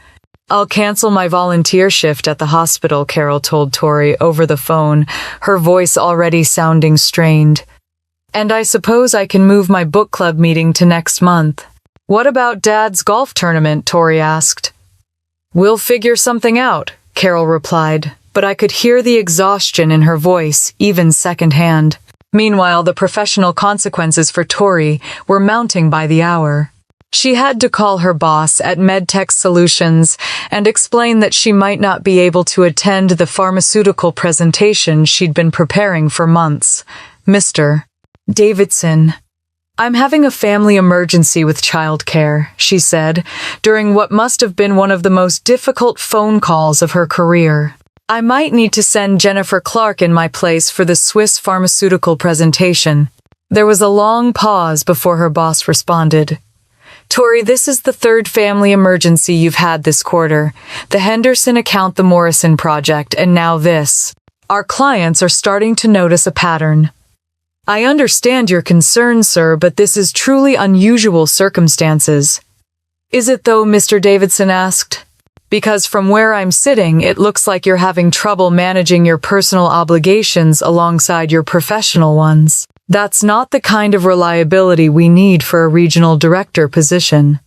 "I'll cancel my volunteer shift at the hospital," Carol told Tori over the phone, her voice already sounding strained. "And I suppose I can move my book club meeting to next month." "What about Dad's golf tournament?" Tori asked. "We'll figure something out," Carol replied, but I could hear the exhaustion in her voice, even secondhand. Meanwhile, the professional consequences for Tori were mounting by the hour. She had to call her boss at MedTech Solutions and explain that she might not be able to attend the pharmaceutical presentation she'd been preparing for months. "Mr. Davidson, I'm having a family emergency with childcare," she said, during what must have been one of the most difficult phone calls of her career. "I might need to send Jennifer Clark in my place for the Swiss pharmaceutical presentation." There was a long pause before her boss responded. "Tori, this is the 3rd family emergency you've had this quarter. The Henderson account, the Morrison project, and now this. Our clients are starting to notice a pattern." "I understand your concern, sir, but this is truly unusual circumstances." "Is it though?" Mr. Davidson asked. "Because from where I'm sitting, it looks like you're having trouble managing your personal obligations alongside your professional ones. That's not the kind of reliability we need for a regional director position."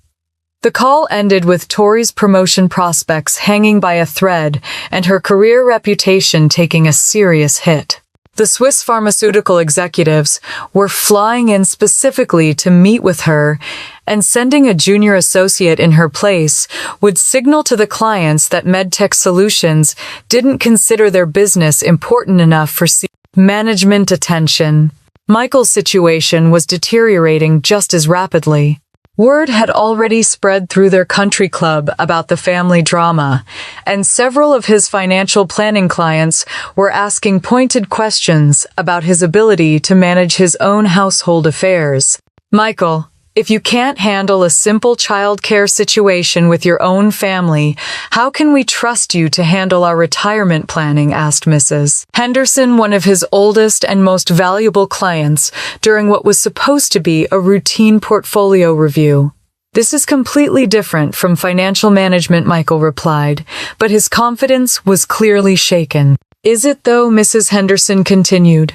The call ended with Tori's promotion prospects hanging by a thread and her career reputation taking a serious hit. The Swiss pharmaceutical executives were flying in specifically to meet with her, and sending a junior associate in her place would signal to the clients that MedTech Solutions didn't consider their business important enough for management attention. Michael's situation was deteriorating just as rapidly. Word had already spread through their country club about the family drama, and several of his financial planning clients were asking pointed questions about his ability to manage his own household affairs. "Michael, if you can't handle a simple childcare situation with your own family, how can we trust you to handle our retirement planning?" asked Mrs. Henderson, one of his oldest and most valuable clients, during what was supposed to be a routine portfolio review. "This is completely different from financial management," Michael replied, but his confidence was clearly shaken. "Is it though?" Mrs. Henderson continued.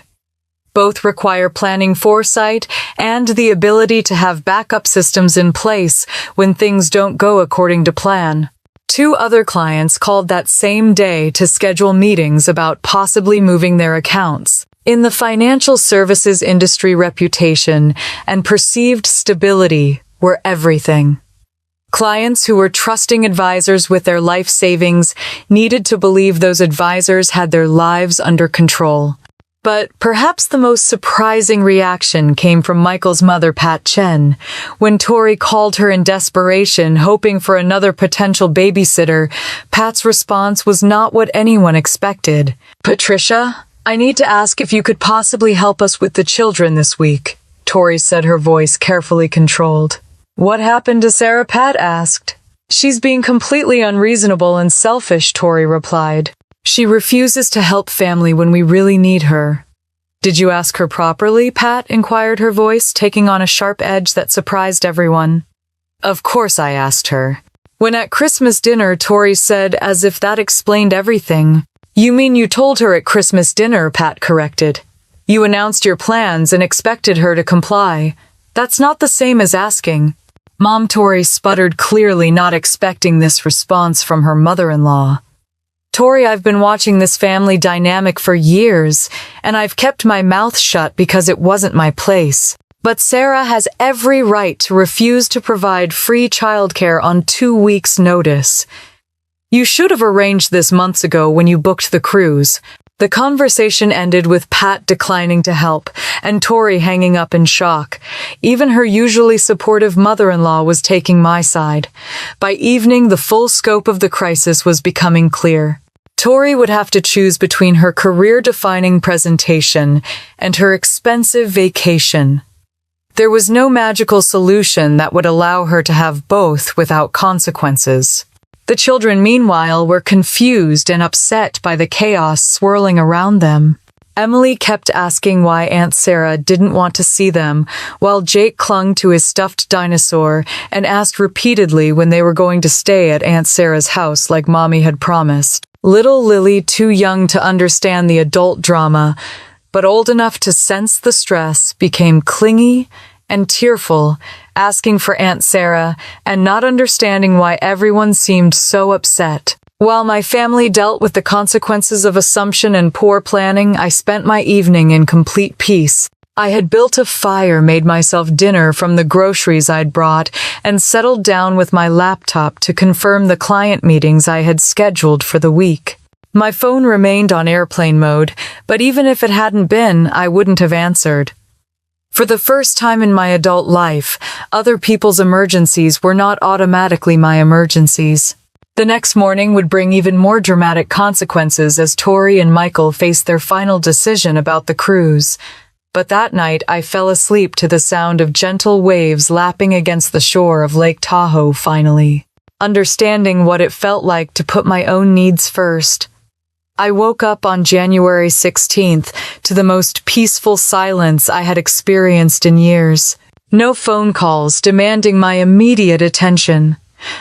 "Both require planning foresight and the ability to have backup systems in place when things don't go according to plan." Two other clients called that same day to schedule meetings about possibly moving their accounts. In the financial services industry, reputation and perceived stability were everything. Clients who were trusting advisors with their life savings needed to believe those advisors had their lives under control. But perhaps the most surprising reaction came from Michael's mother, Pat Chen. When Tori called her in desperation, hoping for another potential babysitter, Pat's response was not what anyone expected. "Patricia, I need to ask if you could possibly help us with the children this week," Tori said, her voice carefully controlled. "What happened to Sarah?" Pat asked. "She's being completely unreasonable and selfish," Tori replied. "She refuses to help family when we really need her." "Did you ask her properly?" Pat inquired, her voice taking on a sharp edge that surprised everyone. "Of course I asked her. When at Christmas dinner," Tori said, as if that explained everything. "You mean you told her at Christmas dinner," Pat corrected. "You announced your plans and expected her to comply. That's not the same as asking." Mom, Tori sputtered, clearly not expecting this response from her mother-in-law. "Tori, I've been watching this family dynamic for years, and I've kept my mouth shut because it wasn't my place. But Sarah has every right to refuse to provide free childcare on 2 weeks' notice. You should have arranged this months ago when you booked the cruise." The conversation ended with Pat declining to help, and Tori hanging up in shock. Even her usually supportive mother-in-law was taking my side. By evening, the full scope of the crisis was becoming clear. Tori would have to choose between her career-defining presentation and her expensive vacation. There was no magical solution that would allow her to have both without consequences. The children, meanwhile, were confused and upset by the chaos swirling around them. Emily kept asking why Aunt Sarah didn't want to see them, while Jake clung to his stuffed dinosaur and asked repeatedly when they were going to stay at Aunt Sarah's house like Mommy had promised. Little Lily, too young to understand the adult drama, but old enough to sense the stress, became clingy and tearful, asking for Aunt Sarah and not understanding why everyone seemed so upset. While my family dealt with the consequences of assumption and poor planning, I spent my evening in complete peace. I had built a fire, made myself dinner from the groceries I'd brought, and settled down with my laptop to confirm the client meetings I had scheduled for the week. My phone remained on airplane mode, but even if it hadn't been, I wouldn't have answered. For the first time in my adult life, other people's emergencies were not automatically my emergencies. The next morning would bring even more dramatic consequences as Tori and Michael faced their final decision about the cruise. But that night I fell asleep to the sound of gentle waves lapping against the shore of Lake Tahoe finally, understanding what it felt like to put my own needs first. I woke up on January 16th to the most peaceful silence I had experienced in years. No phone calls demanding my immediate attention.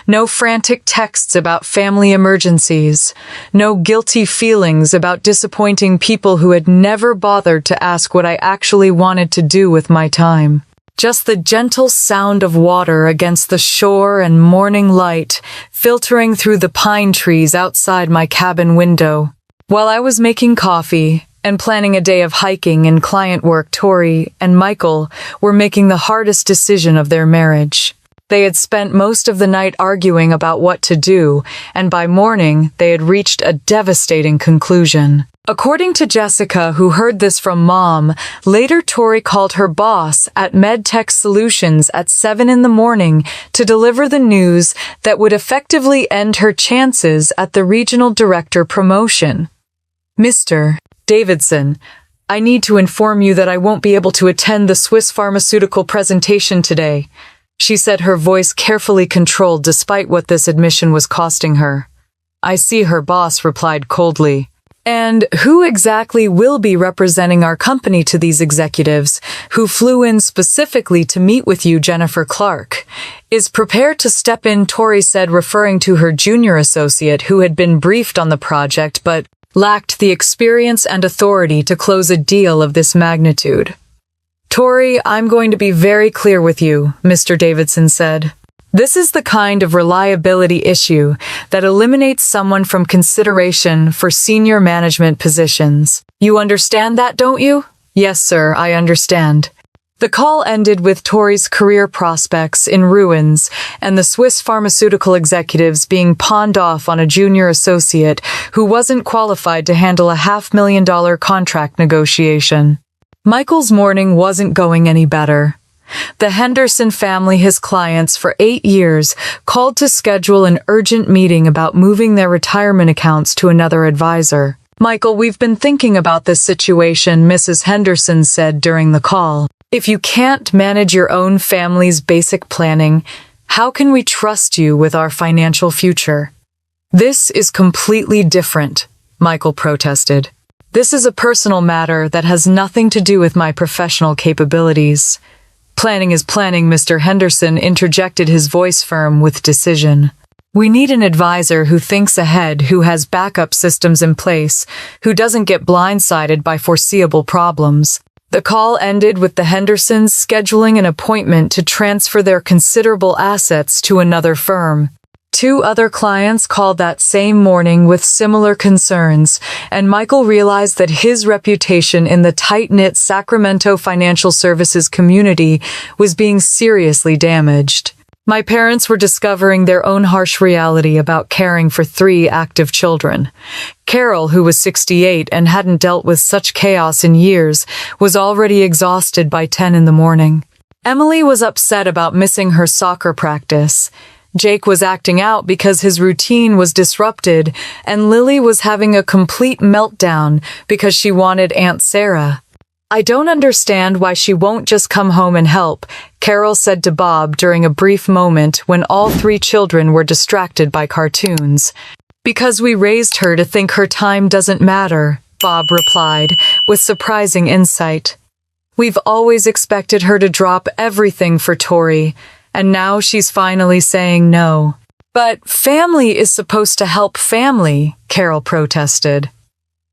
No frantic texts about family emergencies. No guilty feelings about disappointing people who had never bothered to ask what I actually wanted to do with my time. Just the gentle sound of water against the shore and morning light filtering through the pine trees outside my cabin window. While I was making coffee, and planning a day of hiking and client work. Tori and Michael were making the hardest decision of their marriage. They had spent most of the night arguing about what to do, and by morning they had reached a devastating conclusion. According to Jessica, who heard this from Mom, later Tori called her boss at MedTech Solutions at 7 in the morning to deliver the news that would effectively end her chances at the regional director promotion. "Mr. Davidson, I need to inform you that I won't be able to attend the Swiss pharmaceutical presentation today," she said, her voice carefully controlled despite what this admission was costing her. "I see," her boss replied coldly. "And who exactly will be representing our company to these executives, who flew in specifically to meet with you?" Jennifer Clark is prepared to step in, Tori said, referring to her junior associate who had been briefed on the project but lacked the experience and authority to close a deal of this magnitude. "Tori, I'm going to be very clear with you," Mr. Davidson said. "This is the kind of reliability issue that eliminates someone from consideration for senior management positions. You understand that, don't you?" "Yes, sir, I understand." The call ended with Tori's career prospects in ruins and the Swiss pharmaceutical executives being pawned off on a junior associate who wasn't qualified to handle a $500,000 contract negotiation. Michael's morning wasn't going any better. The Henderson family, his clients for 8 years, called to schedule an urgent meeting about moving their retirement accounts to another advisor. "Michael, we've been thinking about this situation," Mrs. Henderson said during the call. "If you can't manage your own family's basic planning, how can we trust you with our financial future?" "This is completely different," Michael protested. "This is a personal matter that has nothing to do with my professional capabilities." "Planning is planning," Mr. Henderson interjected, his voice firm with decision. "We need an advisor who thinks ahead, who has backup systems in place, who doesn't get blindsided by foreseeable problems." The call ended with the Hendersons scheduling an appointment to transfer their considerable assets to another firm. 2 other clients called that same morning with similar concerns, and Michael realized that his reputation in the tight-knit Sacramento financial services community was being seriously damaged. "My parents were discovering their own harsh reality about caring for 3 active children. Carol, who was 68 and hadn't dealt with such chaos in years, was already exhausted by 10 in the morning. Emily was upset about missing her soccer practice. Jake was acting out because his routine was disrupted, and Lily was having a complete meltdown because she wanted Aunt Sarah. I don't understand why she won't just come home and help," Carol said to Bob during a brief moment when all 3 children were distracted by cartoons. "Because we raised her to think her time doesn't matter," Bob replied, with surprising insight. "We've always expected her to drop everything for Tori, and now she's finally saying no." "But family is supposed to help family," Carol protested.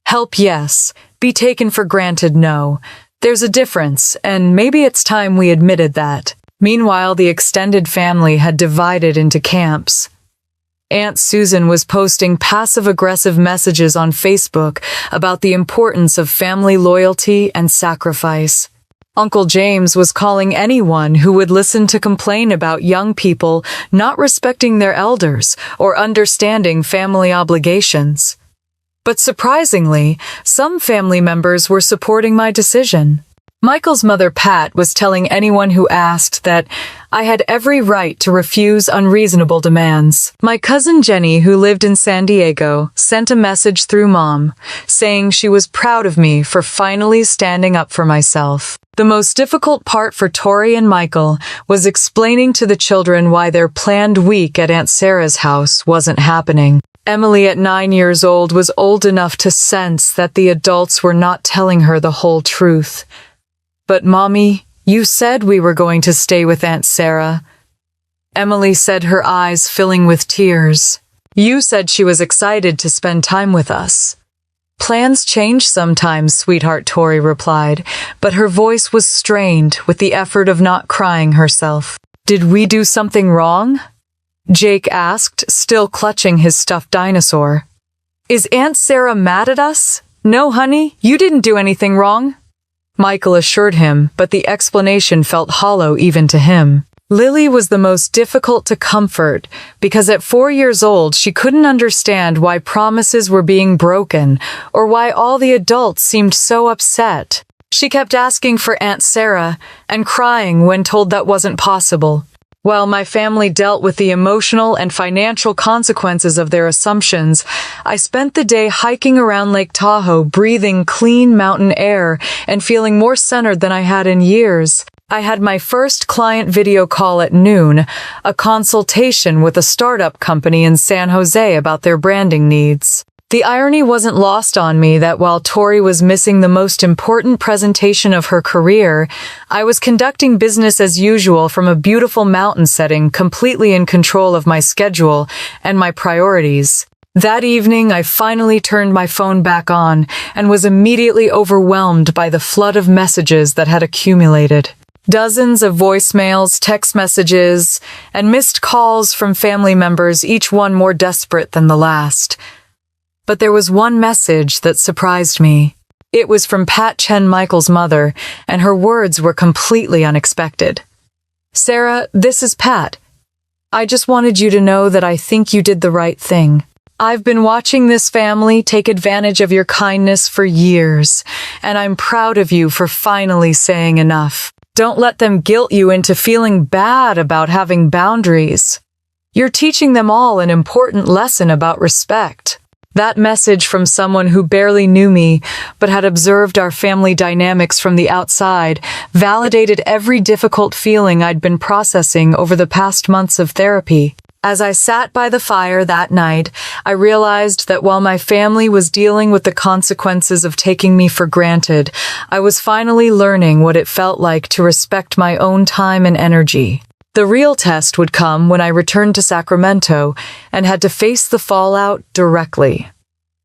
"Help, yes. Be taken for granted, no. There's a difference, and maybe it's time we admitted that." Meanwhile, the extended family had divided into camps. Aunt Susan was posting passive-aggressive messages on Facebook about the importance of family loyalty and sacrifice. Uncle James was calling anyone who would listen to complain about young people not respecting their elders or understanding family obligations. But surprisingly, some family members were supporting my decision. Michael's mother, Pat, was telling anyone who asked that I had every right to refuse unreasonable demands. My cousin Jenny, who lived in San Diego, sent a message through Mom, saying she was proud of me for finally standing up for myself. The most difficult part for Tori and Michael was explaining to the children why their planned week at Aunt Sarah's house wasn't happening. Emily, at 9 years old, was old enough to sense that the adults were not telling her the whole truth. "But Mommy, you said we were going to stay with Aunt Sarah," Emily said, her eyes filling with tears. "You said she was excited to spend time with us." "Plans change sometimes, sweetheart," Tori replied, but her voice was strained with the effort of not crying herself. "Did we do something wrong?" Jake asked, still clutching his stuffed dinosaur. "Is Aunt Sarah mad at us?" "No, honey, you didn't do anything wrong," Michael assured him, but the explanation felt hollow even to him. Lily was the most difficult to comfort because at 4 years old she couldn't understand why promises were being broken or why all the adults seemed so upset. She kept asking for Aunt Sarah and crying when told that wasn't possible. While my family dealt with the emotional and financial consequences of their assumptions, I spent the day hiking around Lake Tahoe, breathing clean mountain air and feeling more centered than I had in years. I had my first client video call at noon, a consultation with a startup company in San Jose about their branding needs. The irony wasn't lost on me that while Tori was missing the most important presentation of her career, I was conducting business as usual from a beautiful mountain setting, completely in control of my schedule and my priorities. That evening, I finally turned my phone back on and was immediately overwhelmed by the flood of messages that had accumulated. Dozens of voicemails, text messages, and missed calls from family members, each one more desperate than the last. But there was one message that surprised me. It was from Pat Chen, Michael's mother, and her words were completely unexpected. "Sarah, this is Pat. I just wanted you to know that I think you did the right thing. I've been watching this family take advantage of your kindness for years, and I'm proud of you for finally saying enough. Don't let them guilt you into feeling bad about having boundaries. You're teaching them all an important lesson about respect." That message from someone who barely knew me, but had observed our family dynamics from the outside, validated every difficult feeling I'd been processing over the past months of therapy. As I sat by the fire that night, I realized that while my family was dealing with the consequences of taking me for granted, I was finally learning what it felt like to respect my own time and energy. The real test would come when I returned to Sacramento and had to face the fallout directly.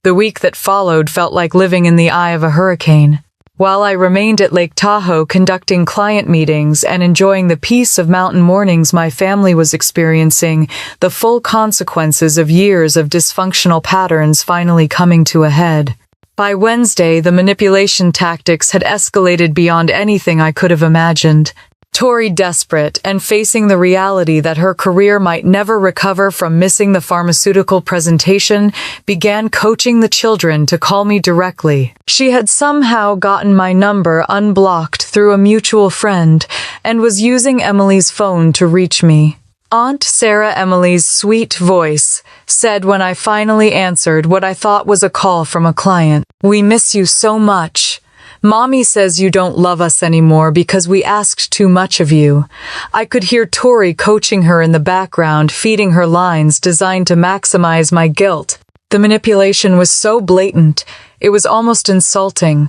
The week that followed felt like living in the eye of a hurricane. While I remained at Lake Tahoe conducting client meetings and enjoying the peace of mountain mornings, my family was experiencing the full consequences of years of dysfunctional patterns finally coming to a head. By Wednesday, the manipulation tactics had escalated beyond anything I could have imagined. Tori, desperate and facing the reality that her career might never recover from missing the pharmaceutical presentation, began coaching the children to call me directly. She had somehow gotten my number unblocked through a mutual friend and was using Emily's phone to reach me. Aunt Sarah, Emily's sweet voice, said when I finally answered what I thought was a call from a client. "We miss you so much. Mommy says you don't love us anymore because we asked too much of you." I could hear Tori coaching her in the background, feeding her lines designed to maximize my guilt. The manipulation was so blatant, it was almost insulting,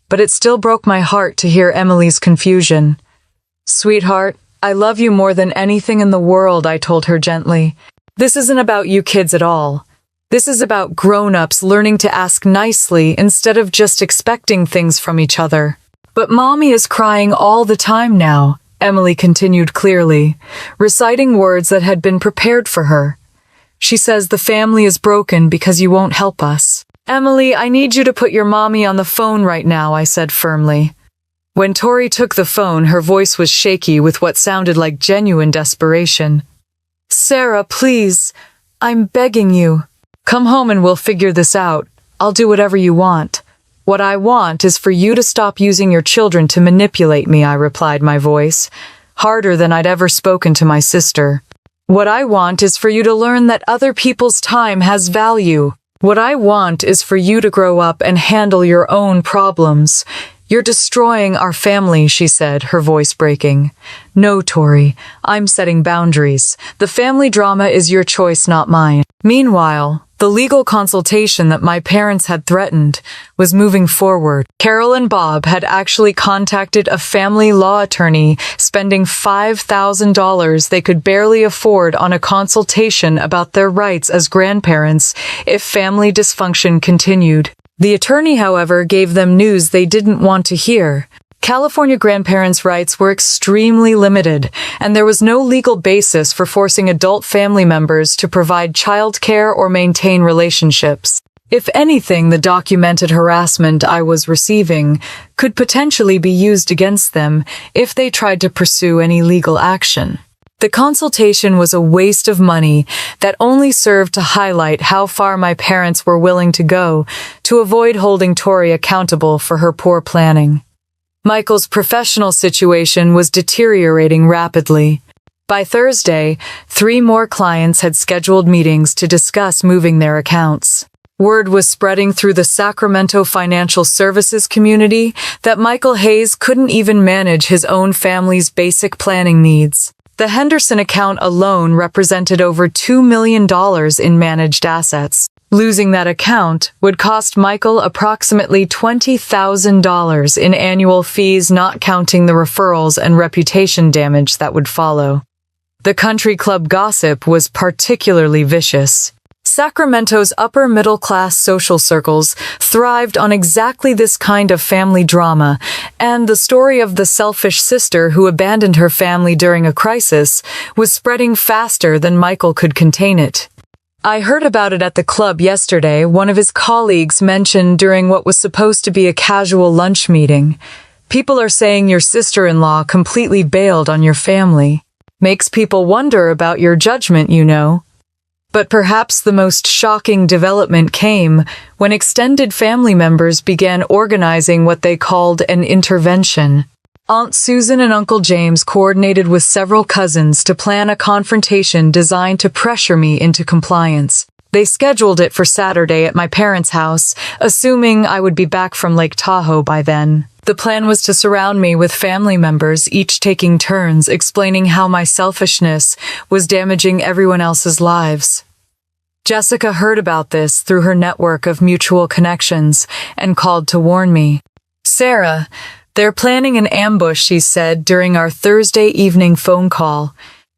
but it still broke my heart to hear Emily's confusion. "Sweetheart, I love you more than anything in the world," I told her gently. "This isn't about you kids at all. This is about grown-ups learning to ask nicely instead of just expecting things from each other." "But Mommy is crying all the time now," Emily continued clearly, reciting words that had been prepared for her. "She says the family is broken because you won't help us." "Emily, I need you to put your mommy on the phone right now," I said firmly. When Tori took the phone, her voice was shaky with what sounded like genuine desperation. "Sarah, please, I'm begging you. Come home and we'll figure this out. I'll do whatever you want." "What I want is for you to stop using your children to manipulate me," I replied, my voice harder than I'd ever spoken to my sister. "What I want is for you to learn that other people's time has value. What I want is for you to grow up and handle your own problems. You're destroying our family," she said, her voice breaking. "No, Tori, I'm setting boundaries. The family drama is your choice, not mine." Meanwhile, the legal consultation that my parents had threatened was moving forward. Carol and Bob had actually contacted a family law attorney, spending $5,000 they could barely afford on a consultation about their rights as grandparents if family dysfunction continued. The attorney, however, gave them news they didn't want to hear. California grandparents' rights were extremely limited, and there was no legal basis for forcing adult family members to provide child care or maintain relationships. If anything, the documented harassment I was receiving could potentially be used against them if they tried to pursue any legal action. The consultation was a waste of money that only served to highlight how far my parents were willing to go to avoid holding Tori accountable for her poor planning. Michael's professional situation was deteriorating rapidly. By Thursday, 3 more clients had scheduled meetings to discuss moving their accounts. Word was spreading through the Sacramento financial services community that Michael Hayes couldn't even manage his own family's basic planning needs. The Henderson account alone represented over $2 million in managed assets. Losing that account would cost Michael approximately $20,000 in annual fees, not counting the referrals and reputation damage that would follow. The country club gossip was particularly vicious. Sacramento's upper-middle-class social circles thrived on exactly this kind of family drama, and the story of the selfish sister who abandoned her family during a crisis was spreading faster than Michael could contain it. I heard about it at the club yesterday, one of his colleagues mentioned during what was supposed to be a casual lunch meeting. People are saying your sister-in-law completely bailed on your family. Makes people wonder about your judgment, you know. But perhaps the most shocking development came when extended family members began organizing what they called an intervention. Aunt Susan and Uncle James coordinated with several cousins to plan a confrontation designed to pressure me into compliance. They scheduled it for Saturday at my parents' house, assuming I would be back from Lake Tahoe by then. The plan was to surround me with family members, each taking turns explaining how my selfishness was damaging everyone else's lives. Jessica heard about this through her network of mutual connections and called to warn me. "Sarah, they're planning an ambush," she said during our Thursday evening phone call.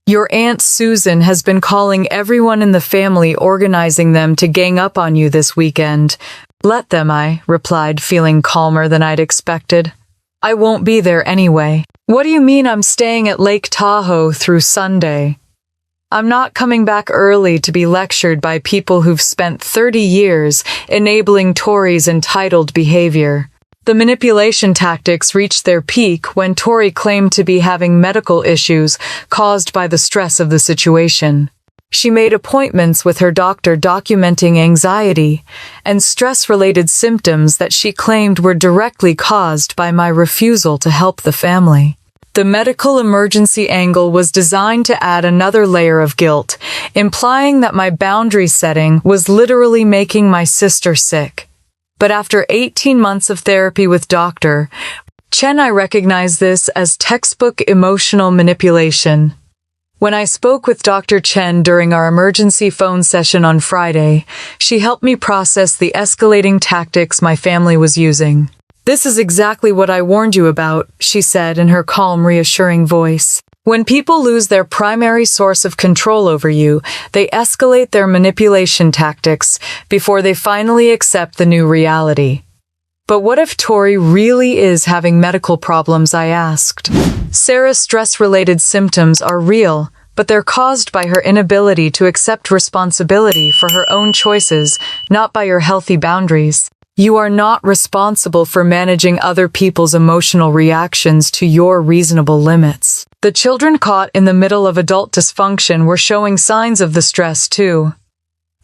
"Your Aunt Susan has been calling everyone in the family, organizing them to gang up on you this weekend." "Let them," I replied, feeling calmer than I'd expected. "I won't be there anyway." "What do you mean I'm staying at Lake Tahoe through Sunday? I'm not coming back early to be lectured by people who've spent 30 years enabling Tori's entitled behavior." The manipulation tactics reached their peak when Tori claimed to be having medical issues caused by the stress of the situation. She made appointments with her doctor documenting anxiety and stress-related symptoms that she claimed were directly caused by my refusal to help the family. The medical emergency angle was designed to add another layer of guilt, implying that my boundary setting was literally making my sister sick. But after 18 months of therapy with Dr. Chen, I recognize this as textbook emotional manipulation. When I spoke with Dr. Chen during our emergency phone session on Friday, she helped me process the escalating tactics my family was using. "This is exactly what I warned you about," she said in her calm, reassuring voice. "When people lose their primary source of control over you, they escalate their manipulation tactics before they finally accept the new reality." "But what if Tori really is having medical problems?" I asked. "Sarah's stress-related symptoms are real, but they're caused by her inability to accept responsibility for her own choices, not by your healthy boundaries. You are not responsible for managing other people's emotional reactions to your reasonable limits." The children caught in the middle of adult dysfunction were showing signs of the stress too.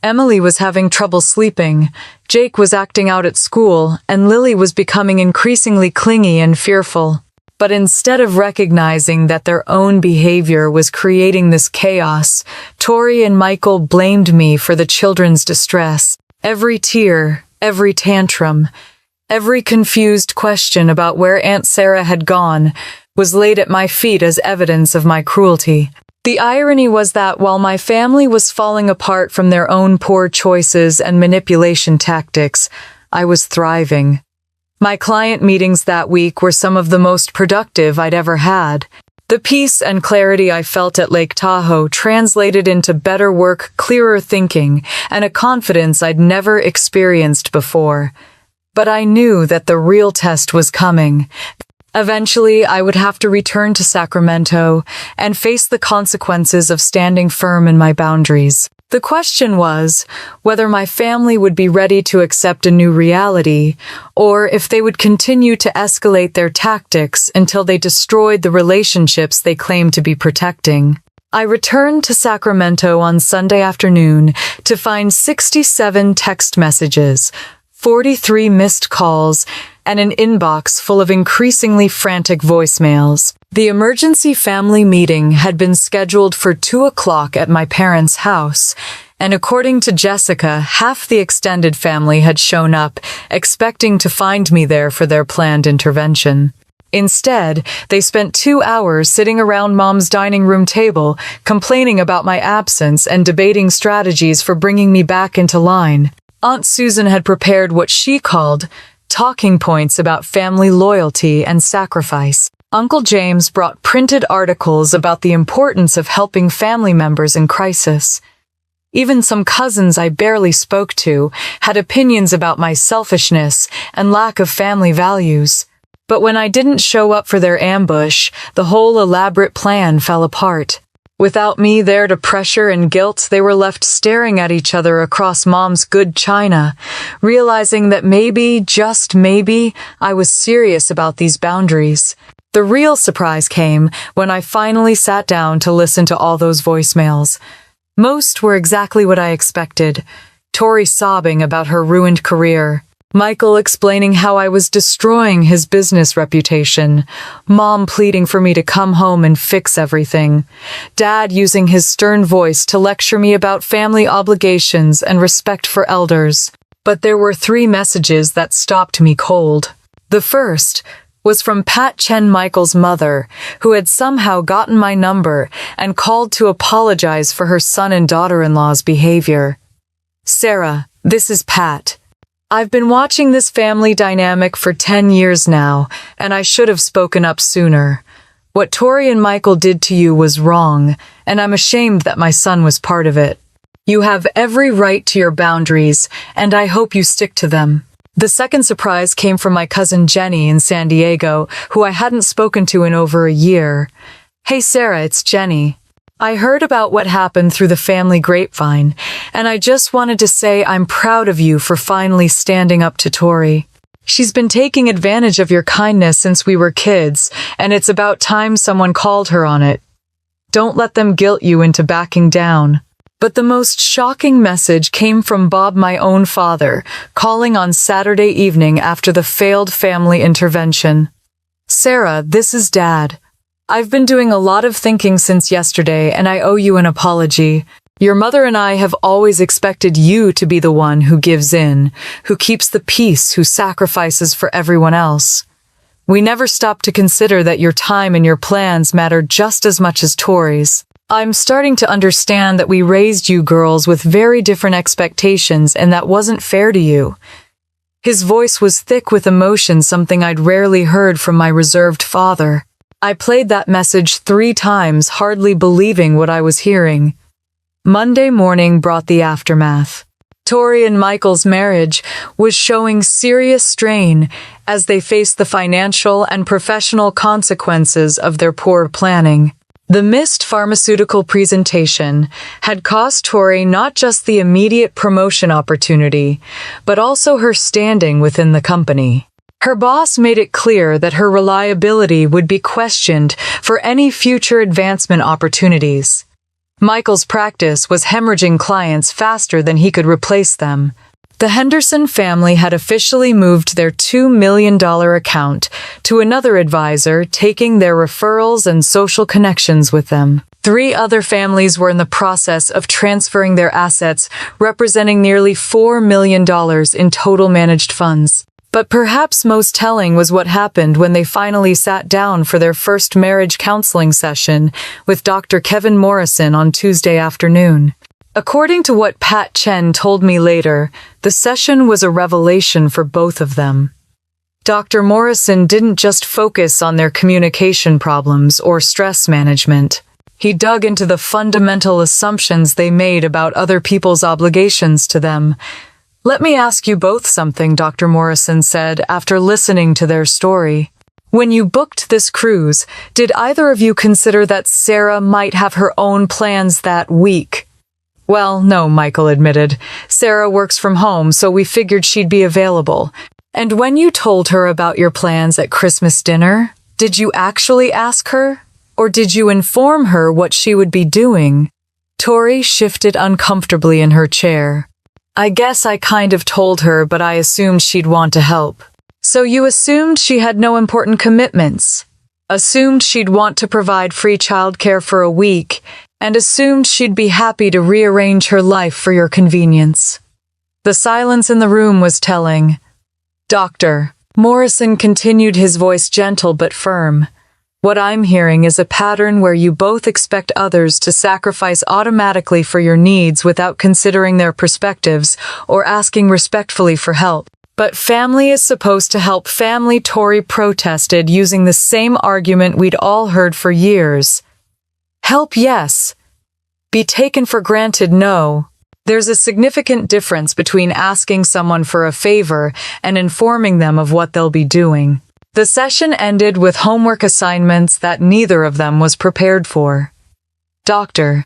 Emily was having trouble sleeping, Jake was acting out at school, and Lily was becoming increasingly clingy and fearful. But instead of recognizing that their own behavior was creating this chaos, Tori and Michael blamed me for the children's distress. Every tear, every tantrum, every confused question about where Aunt Sarah had gone was laid at my feet as evidence of my cruelty. The irony was that while my family was falling apart from their own poor choices and manipulation tactics, I was thriving. My client meetings that week were some of the most productive I'd ever had. The peace and clarity I felt at Lake Tahoe translated into better work, clearer thinking, and a confidence I'd never experienced before. But I knew that the real test was coming. Eventually, I would have to return to Sacramento and face the consequences of standing firm in my boundaries. The question was whether my family would be ready to accept a new reality, or if they would continue to escalate their tactics until they destroyed the relationships they claimed to be protecting. I returned to Sacramento on Sunday afternoon to find 67 text messages, 43 missed calls, and an inbox full of increasingly frantic voicemails. The emergency family meeting had been scheduled for 2 o'clock at my parents' house, and according to Jessica, half the extended family had shown up, expecting to find me there for their planned intervention. Instead, they spent 2 hours sitting around Mom's dining room table, complaining about my absence and debating strategies for bringing me back into line. Aunt Susan had prepared what she called talking points about family loyalty and sacrifice. Uncle James brought printed articles about the importance of helping family members in crisis. Even some cousins I barely spoke to had opinions about my selfishness and lack of family values. But when I didn't show up for their ambush, the whole elaborate plan fell apart. Without me there to pressure and guilt, they were left staring at each other across Mom's good china, realizing that maybe, just maybe, I was serious about these boundaries. The real surprise came when I finally sat down to listen to all those voicemails. Most were exactly what I expected. Tori sobbing about her ruined career. Michael explaining how I was destroying his business reputation. Mom pleading for me to come home and fix everything. Dad using his stern voice to lecture me about family obligations and respect for elders. But there were 3 messages that stopped me cold. The first was from Pat Chen, Michael's mother, who had somehow gotten my number and called to apologize for her son and daughter-in-law's behavior. Sarah, this is Pat. I've been watching this family dynamic for 10 years now, and I should have spoken up sooner. What Tori and Michael did to you was wrong, and I'm ashamed that my son was part of it. You have every right to your boundaries, and I hope you stick to them. The second surprise came from my cousin Jenny in San Diego, who I hadn't spoken to in over a year. Hey Sarah, it's Jenny. I heard about what happened through the family grapevine, and I just wanted to say I'm proud of you for finally standing up to Tori. She's been taking advantage of your kindness since we were kids, and it's about time someone called her on it. Don't let them guilt you into backing down. But the most shocking message came from Bob, my own father, calling on Saturday evening after the failed family intervention. Sarah, this is Dad. I've been doing a lot of thinking since yesterday, and I owe you an apology. Your mother and I have always expected you to be the one who gives in, who keeps the peace, who sacrifices for everyone else. We never stopped to consider that your time and your plans matter just as much as Tori's. I'm starting to understand that we raised you girls with very different expectations, and that wasn't fair to you. His voice was thick with emotion, something I'd rarely heard from my reserved father. I played that message 3 times, hardly believing what I was hearing. Monday morning brought the aftermath. Tori and Michael's marriage was showing serious strain as they faced the financial and professional consequences of their poor planning. The missed pharmaceutical presentation had cost Tori not just the immediate promotion opportunity, but also her standing within the company. Her boss made it clear that her reliability would be questioned for any future advancement opportunities. Michael's practice was hemorrhaging clients faster than he could replace them. The Henderson family had officially moved their $2 million account to another advisor, taking their referrals and social connections with them. 3 other families were in the process of transferring their assets, representing nearly $4 million in total managed funds. But perhaps most telling was what happened when they finally sat down for their first marriage counseling session with Dr. Kevin Morrison on Tuesday afternoon. According to what Pat Chen told me later, the session was a revelation for both of them. Dr. Morrison didn't just focus on their communication problems or stress management. He dug into the fundamental assumptions they made about other people's obligations to them. Let me ask you both something, Dr. Morrison said after listening to their story. When you booked this cruise, did either of you consider that Sarah might have her own plans that week? Well, no, Michael admitted. Sarah works from home, so we figured she'd be available. And when you told her about your plans at Christmas dinner, did you actually ask her? Or did you inform her what she would be doing? Tori shifted uncomfortably in her chair. I guess I kind of told her, but I assumed she'd want to help. So you assumed she had no important commitments? Assumed she'd want to provide free childcare for a week, and assumed she'd be happy to rearrange her life for your convenience. The silence in the room was telling. Doctor, Morrison continued, his voice gentle but firm. What I'm hearing is a pattern where you both expect others to sacrifice automatically for your needs without considering their perspectives or asking respectfully for help. But family is supposed to help family, Tori protested, using the same argument we'd all heard for years. Help, yes. Be taken for granted, no. There's a significant difference between asking someone for a favor and informing them of what they'll be doing. The session ended with homework assignments that neither of them was prepared for. Doctor,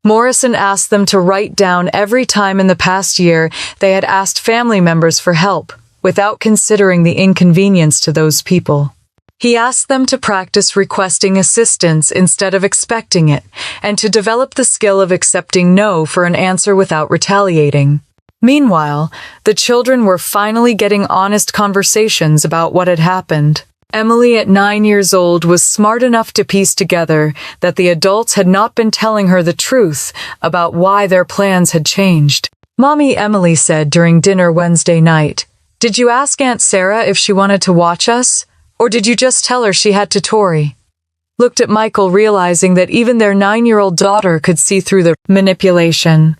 Morrison asked them to write down every time in the past year they had asked family members for help, without considering the inconvenience to those people. He asked them to practice requesting assistance instead of expecting it, and to develop the skill of accepting no for an answer without retaliating. Meanwhile, the children were finally getting honest conversations about what had happened. Emily, at 9 years old, was smart enough to piece together that the adults had not been telling her the truth about why their plans had changed. Mommy, Emily said during dinner Wednesday night, did you ask Aunt Sarah if she wanted to watch us? Or did you just tell her she had to? Tori looked at Michael, realizing that even their 9-year-old daughter could see through the manipulation.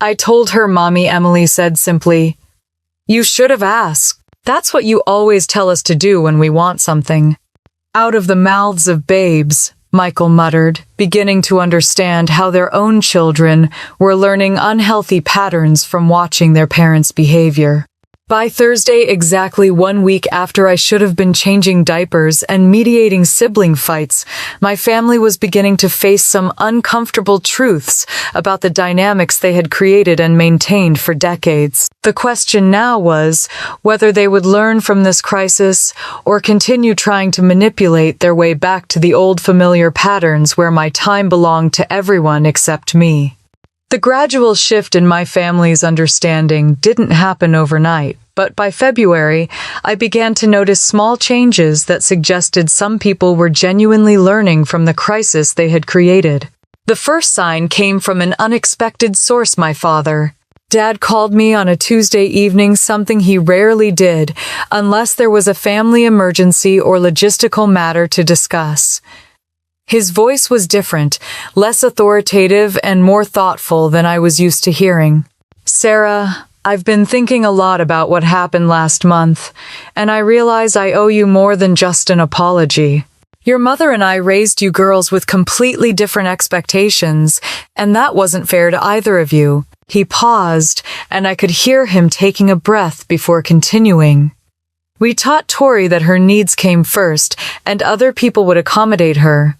I told her, Mommy, Emily said simply. You should have asked. That's what you always tell us to do when we want something. Out of the mouths of babes, Michael muttered, beginning to understand how their own children were learning unhealthy patterns from watching their parents' behavior. By Thursday, exactly 1 week after I should have been changing diapers and mediating sibling fights, my family was beginning to face some uncomfortable truths about the dynamics they had created and maintained for decades. The question now was whether they would learn from this crisis or continue trying to manipulate their way back to the old familiar patterns where my time belonged to everyone except me. The gradual shift in my family's understanding didn't happen overnight, but by February, I began to notice small changes that suggested some people were genuinely learning from the crisis they had created. The first sign came from an unexpected source, my father. Dad called me on a Tuesday evening, something he rarely did, unless there was a family emergency or logistical matter to discuss. His voice was different, less authoritative and more thoughtful than I was used to hearing. Sarah, I've been thinking a lot about what happened last month, and I realize I owe you more than just an apology. Your mother and I raised you girls with completely different expectations, and that wasn't fair to either of you. He paused, and I could hear him taking a breath before continuing. We taught Tori that her needs came first, and other people would accommodate her.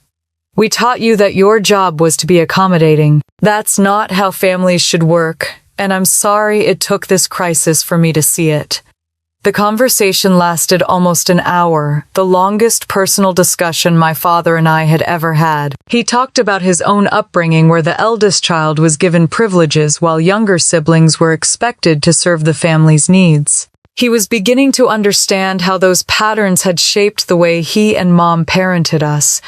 We taught you that your job was to be accommodating. That's not how families should work, and I'm sorry it took this crisis for me to see it. The conversation lasted almost an hour, the longest personal discussion my father and I had ever had. He talked about his own upbringing, where the eldest child was given privileges while younger siblings were expected to serve the family's needs. He was beginning to understand how those patterns had shaped the way he and Mom parented us.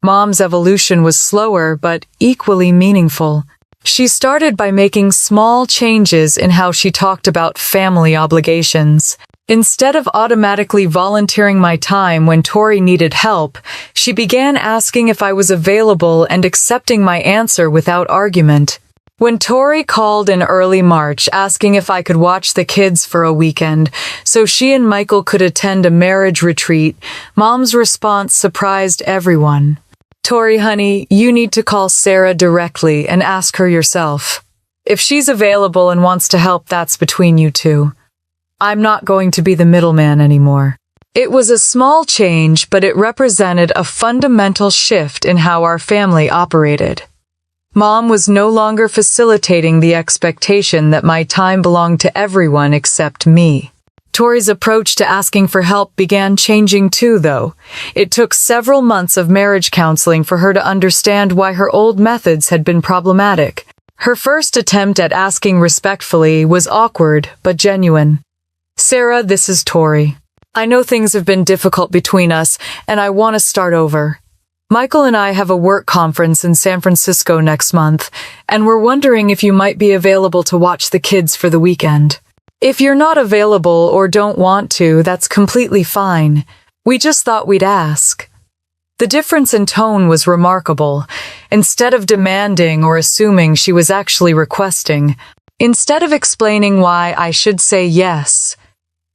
Mom's evolution was slower but equally meaningful. She started by making small changes in how she talked about family obligations. Instead of automatically volunteering my time when Tori needed help, she began asking if I was available and accepting my answer without argument. When Tori called in early March asking if I could watch the kids for a weekend so she and Michael could attend a marriage retreat, Mom's response surprised everyone. Tori, honey, you need to call Sarah directly and ask her yourself. If she's available and wants to help, that's between you two. I'm not going to be the middleman anymore. It was a small change, but it represented a fundamental shift in how our family operated. Mom was no longer facilitating the expectation that my time belonged to everyone except me. Tori's approach to asking for help began changing too, though. It took several months of marriage counseling for her to understand why her old methods had been problematic. Her first attempt at asking respectfully was awkward, but genuine. "Sarah, this is Tori. I know things have been difficult between us, and I want to start over. Michael and I have a work conference in San Francisco next month, and we're wondering if you might be available to watch the kids for the weekend. If you're not available or don't want to, that's completely fine. We just thought we'd ask." The difference in tone was remarkable. Instead of demanding or assuming, she was actually requesting. Instead of explaining why I should say yes,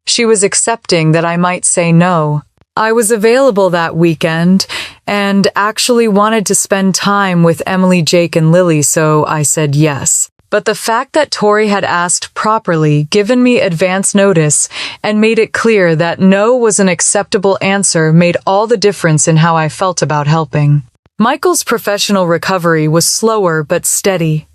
she was accepting that I might say no. I was available that weekend and actually wanted to spend time with Emily, Jake, and Lily, so I said yes. But the fact that Tori had asked properly, given me advance notice, and made it clear that no was an acceptable answer made all the difference in how I felt about helping. Michael's professional recovery was slower but steady.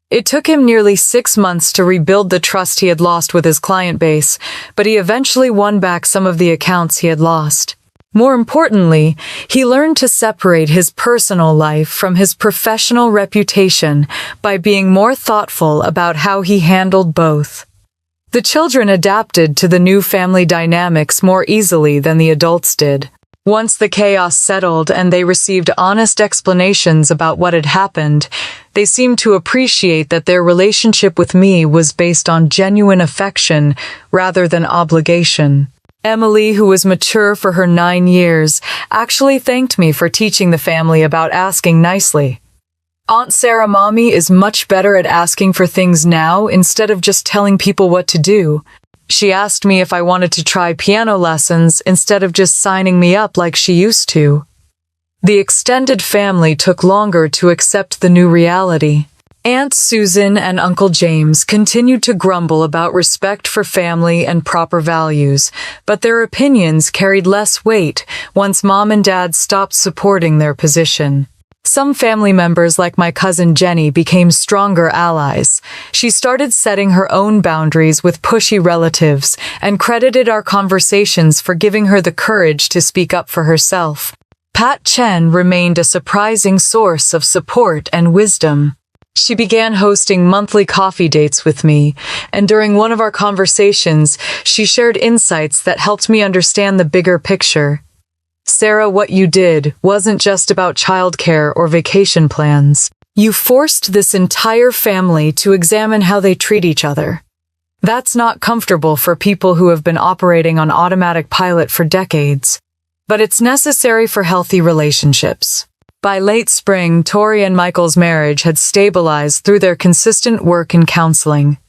It took him nearly 6 months to rebuild the trust he had lost with his client base, but he eventually won back some of the accounts he had lost. More importantly, he learned to separate his personal life from his professional reputation by being more thoughtful about how he handled both. The children adapted to the new family dynamics more easily than the adults did. Once the chaos settled and they received honest explanations about what had happened, they seemed to appreciate that their relationship with me was based on genuine affection rather than obligation. Emily, who was mature for her 9 years, actually thanked me for teaching the family about asking nicely. "Aunt Sarah, Mommy is much better at asking for things now instead of just telling people what to do. She asked me if I wanted to try piano lessons instead of just signing me up like she used to." The extended family took longer to accept the new reality. Aunt Susan and Uncle James continued to grumble about respect for family and proper values, but their opinions carried less weight once Mom and Dad stopped supporting their position. Some family members, like my cousin Jenny, became stronger allies. She started setting her own boundaries with pushy relatives and credited our conversations for giving her the courage to speak up for herself. Pat Chen remained a surprising source of support and wisdom. She began hosting monthly coffee dates with me, and during one of our conversations, she shared insights that helped me understand the bigger picture. "Sarah, what you did wasn't just about childcare or vacation plans. You forced this entire family to examine how they treat each other. That's not comfortable for people who have been operating on automatic pilot for decades, but it's necessary for healthy relationships." By late spring, Tori and Michael's marriage had stabilized through their consistent work in counseling.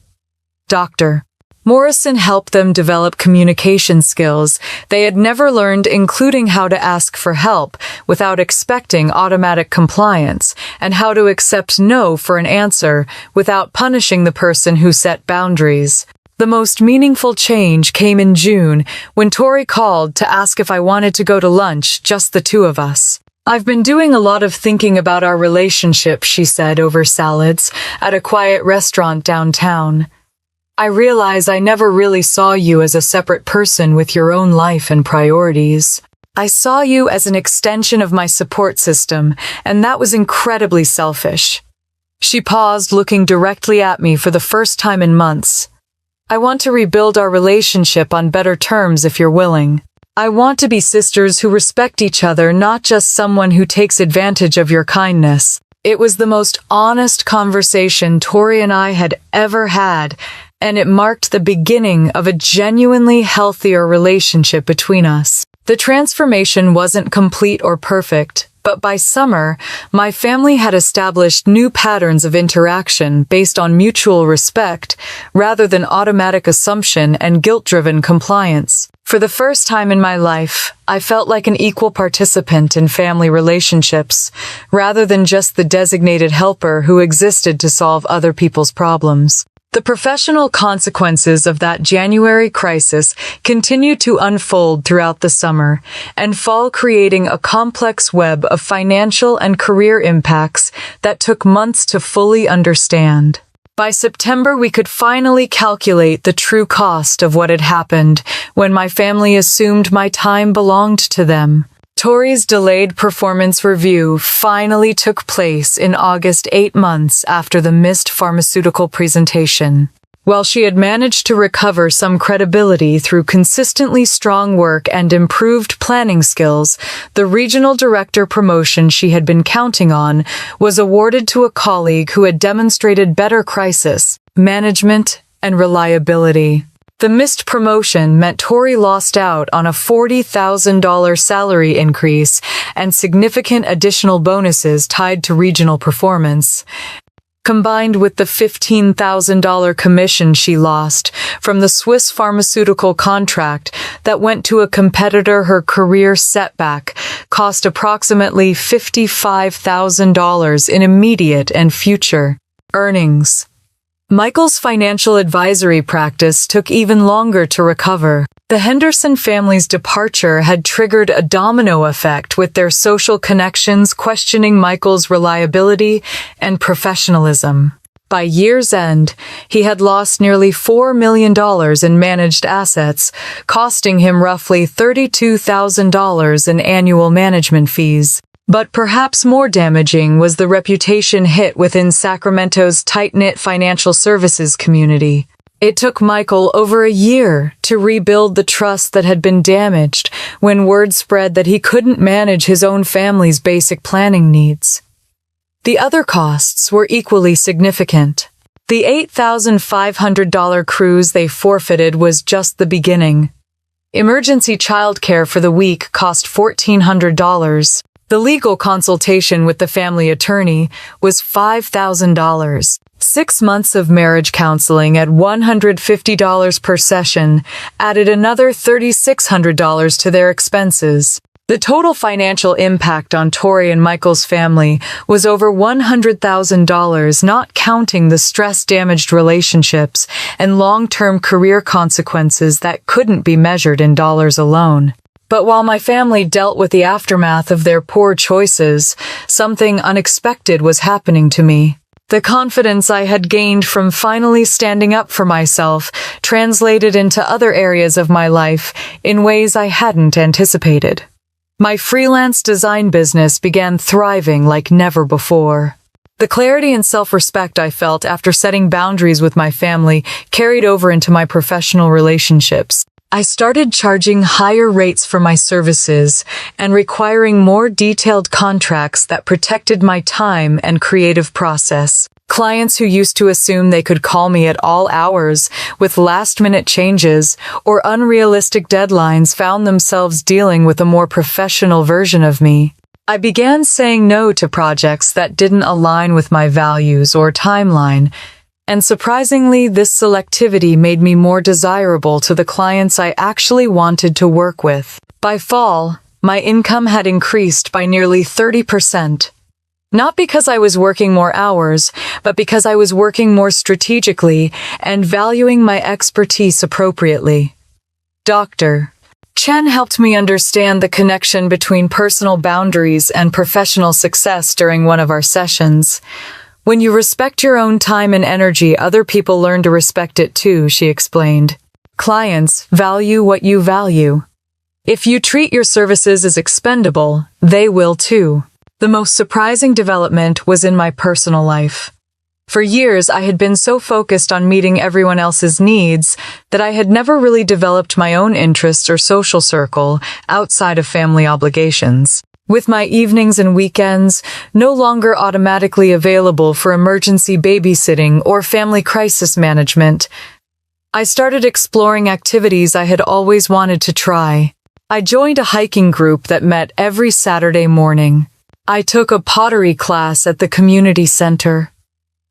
Dr. Morrison helped them develop communication skills they had never learned, including how to ask for help without expecting automatic compliance, and how to accept no for an answer without punishing the person who set boundaries. The most meaningful change came in June when Tori called to ask if I wanted to go to lunch, just the two of us. "I've been doing a lot of thinking about our relationship," she said over salads at a quiet restaurant downtown. "I realize I never really saw you as a separate person with your own life and priorities. I saw you as an extension of my support system, and that was incredibly selfish." She paused, looking directly at me for the first time in months. "I want to rebuild our relationship on better terms if you're willing. I want to be sisters who respect each other, not just someone who takes advantage of your kindness." It was the most honest conversation Tori and I had ever had, and it marked the beginning of a genuinely healthier relationship between us. The transformation wasn't complete or perfect, but by summer, my family had established new patterns of interaction based on mutual respect rather than automatic assumption and guilt-driven compliance. For the first time in my life, I felt like an equal participant in family relationships, rather than just the designated helper who existed to solve other people's problems. The professional consequences of that January crisis continued to unfold throughout the summer and fall, creating a complex web of financial and career impacts that took months to fully understand. By September, we could finally calculate the true cost of what had happened when my family assumed my time belonged to them. Tori's delayed performance review finally took place in August, 8 months after the missed pharmaceutical presentation. While she had managed to recover some credibility through consistently strong work and improved planning skills, the regional director promotion she had been counting on was awarded to a colleague who had demonstrated better crisis management and reliability. The missed promotion meant Tori lost out on a $40,000 salary increase and significant additional bonuses tied to regional performance. Combined with the $15,000 commission she lost from the Swiss pharmaceutical contract that went to a competitor, her career setback cost approximately $55,000 in immediate and future earnings. Michael's financial advisory practice took even longer to recover. The Henderson family's departure had triggered a domino effect, with their social connections questioning Michael's reliability and professionalism. By year's end, he had lost nearly $4 million in managed assets, costing him roughly $32,000 in annual management fees. But perhaps more damaging was the reputation hit within Sacramento's tight-knit financial services community. It took Michael over a year to rebuild the trust that had been damaged when word spread that he couldn't manage his own family's basic planning needs. The other costs were equally significant. The $8,500 cruise they forfeited was just the beginning. Emergency childcare for the week cost $1,400. The legal consultation with the family attorney was $5,000. 6 months of marriage counseling at $150 per session added another $3,600 to their expenses. The total financial impact on Tori and Michael's family was over $100,000, not counting the stress-damaged relationships and long-term career consequences that couldn't be measured in dollars alone. But while my family dealt with the aftermath of their poor choices, something unexpected was happening to me. The confidence I had gained from finally standing up for myself translated into other areas of my life in ways I hadn't anticipated. My freelance design business began thriving like never before. The clarity and self-respect I felt after setting boundaries with my family carried over into my professional relationships. I started charging higher rates for my services and requiring more detailed contracts that protected my time and creative process. Clients who used to assume they could call me at all hours with last-minute changes or unrealistic deadlines found themselves dealing with a more professional version of me. I began saying no to projects that didn't align with my values or timeline, and surprisingly, this selectivity made me more desirable to the clients I actually wanted to work with. By fall, my income had increased by nearly 30%. Not because I was working more hours, but because I was working more strategically and valuing my expertise appropriately. Dr. Chen helped me understand the connection between personal boundaries and professional success during one of our sessions. When you respect your own time and energy, other people learn to respect it too, she explained. Clients value what you value. If you treat your services as expendable, they will too. The most surprising development was in my personal life. For years, I had been so focused on meeting everyone else's needs that I had never really developed my own interests or social circle outside of family obligations. With my evenings and weekends no longer automatically available for emergency babysitting or family crisis management, I started exploring activities I had always wanted to try. I joined a hiking group that met every Saturday morning. I took a pottery class at the community center.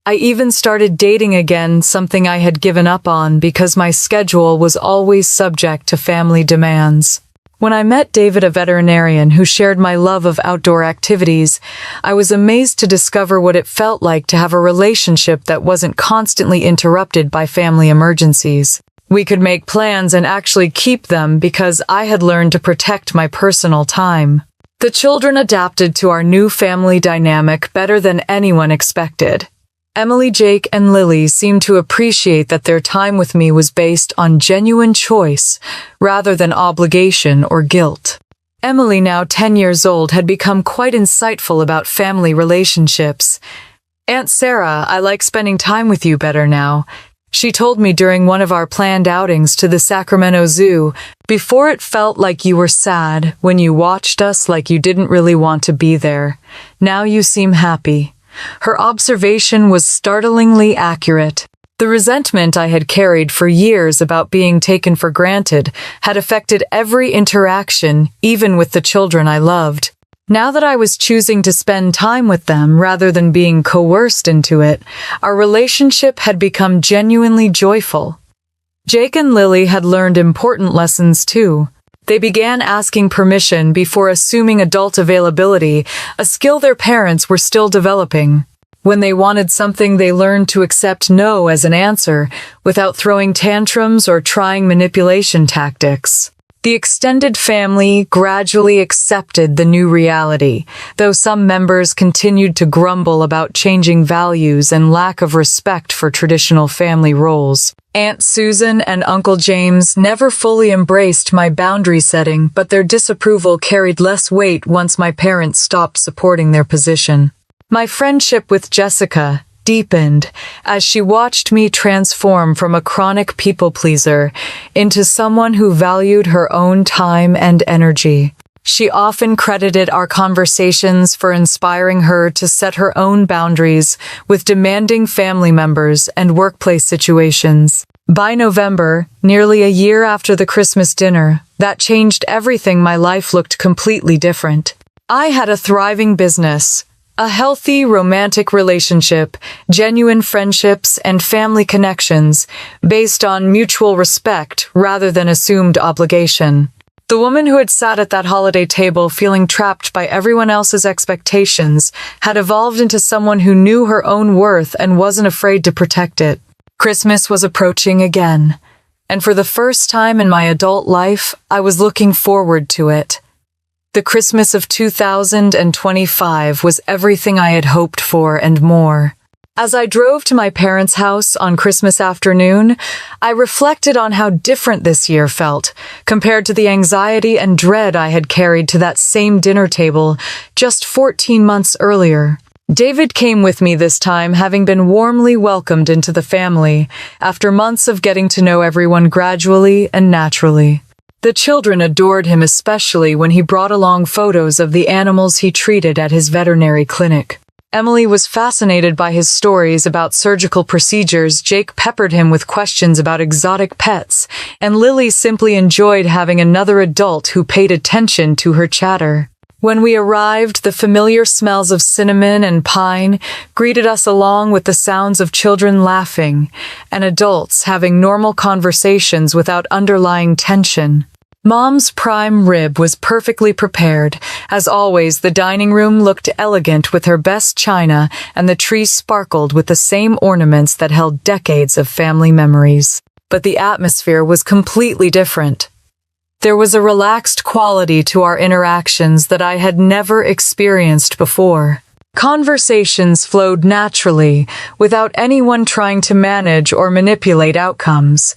I even started dating again, something I had given up on because my schedule was always subject to family demands. When I met David, a veterinarian who shared my love of outdoor activities, I was amazed to discover what it felt like to have a relationship that wasn't constantly interrupted by family emergencies. We could make plans and actually keep them because I had learned to protect my personal time. The children adapted to our new family dynamic better than anyone expected. Emily, Jake, and Lily seemed to appreciate that their time with me was based on genuine choice rather than obligation or guilt. Emily, now 10 years old, had become quite insightful about family relationships. "Aunt Sarah, I like spending time with you better now," she told me during one of our planned outings to the Sacramento Zoo. "Before it felt like you were sad when you watched us like you didn't really want to be there. Now you seem happy." Her observation was startlingly accurate. The resentment I had carried for years about being taken for granted had affected every interaction, even with the children I loved. Now that I was choosing to spend time with them rather than being coerced into it, our relationship had become genuinely joyful. Jake and Lily had learned important lessons too. They began asking permission before assuming adult availability, a skill their parents were still developing. When they wanted something, they learned to accept no as an answer without throwing tantrums or trying manipulation tactics. The extended family gradually accepted the new reality, though some members continued to grumble about changing values and lack of respect for traditional family roles. Aunt Susan and Uncle James never fully embraced my boundary setting, but their disapproval carried less weight once my parents stopped supporting their position. My friendship with Jessica deepened as she watched me transform from a chronic people-pleaser into someone who valued her own time and energy. She often credited our conversations for inspiring her to set her own boundaries with demanding family members and workplace situations. By November, nearly a year after the Christmas dinner, that changed everything. My life looked completely different. I had a thriving business, a healthy, romantic relationship, genuine friendships, and family connections based on mutual respect rather than assumed obligation. The woman who had sat at that holiday table feeling trapped by everyone else's expectations had evolved into someone who knew her own worth and wasn't afraid to protect it. Christmas was approaching again, and for the first time in my adult life, I was looking forward to it. The Christmas of 2025 was everything I had hoped for and more. As I drove to my parents' house on Christmas afternoon, I reflected on how different this year felt compared to the anxiety and dread I had carried to that same dinner table just 14 months earlier. David came with me this time, having been warmly welcomed into the family after months of getting to know everyone gradually and naturally. The children adored him, especially when he brought along photos of the animals he treated at his veterinary clinic. Emily was fascinated by his stories about surgical procedures, Jake peppered him with questions about exotic pets, and Lily simply enjoyed having another adult who paid attention to her chatter. When we arrived, the familiar smells of cinnamon and pine greeted us, along with the sounds of children laughing and adults having normal conversations without underlying tension. Mom's prime rib was perfectly prepared. As always, the dining room looked elegant with her best china, and the tree sparkled with the same ornaments that held decades of family memories. But the atmosphere was completely different. There was a relaxed quality to our interactions that I had never experienced before. Conversations flowed naturally, without anyone trying to manage or manipulate outcomes.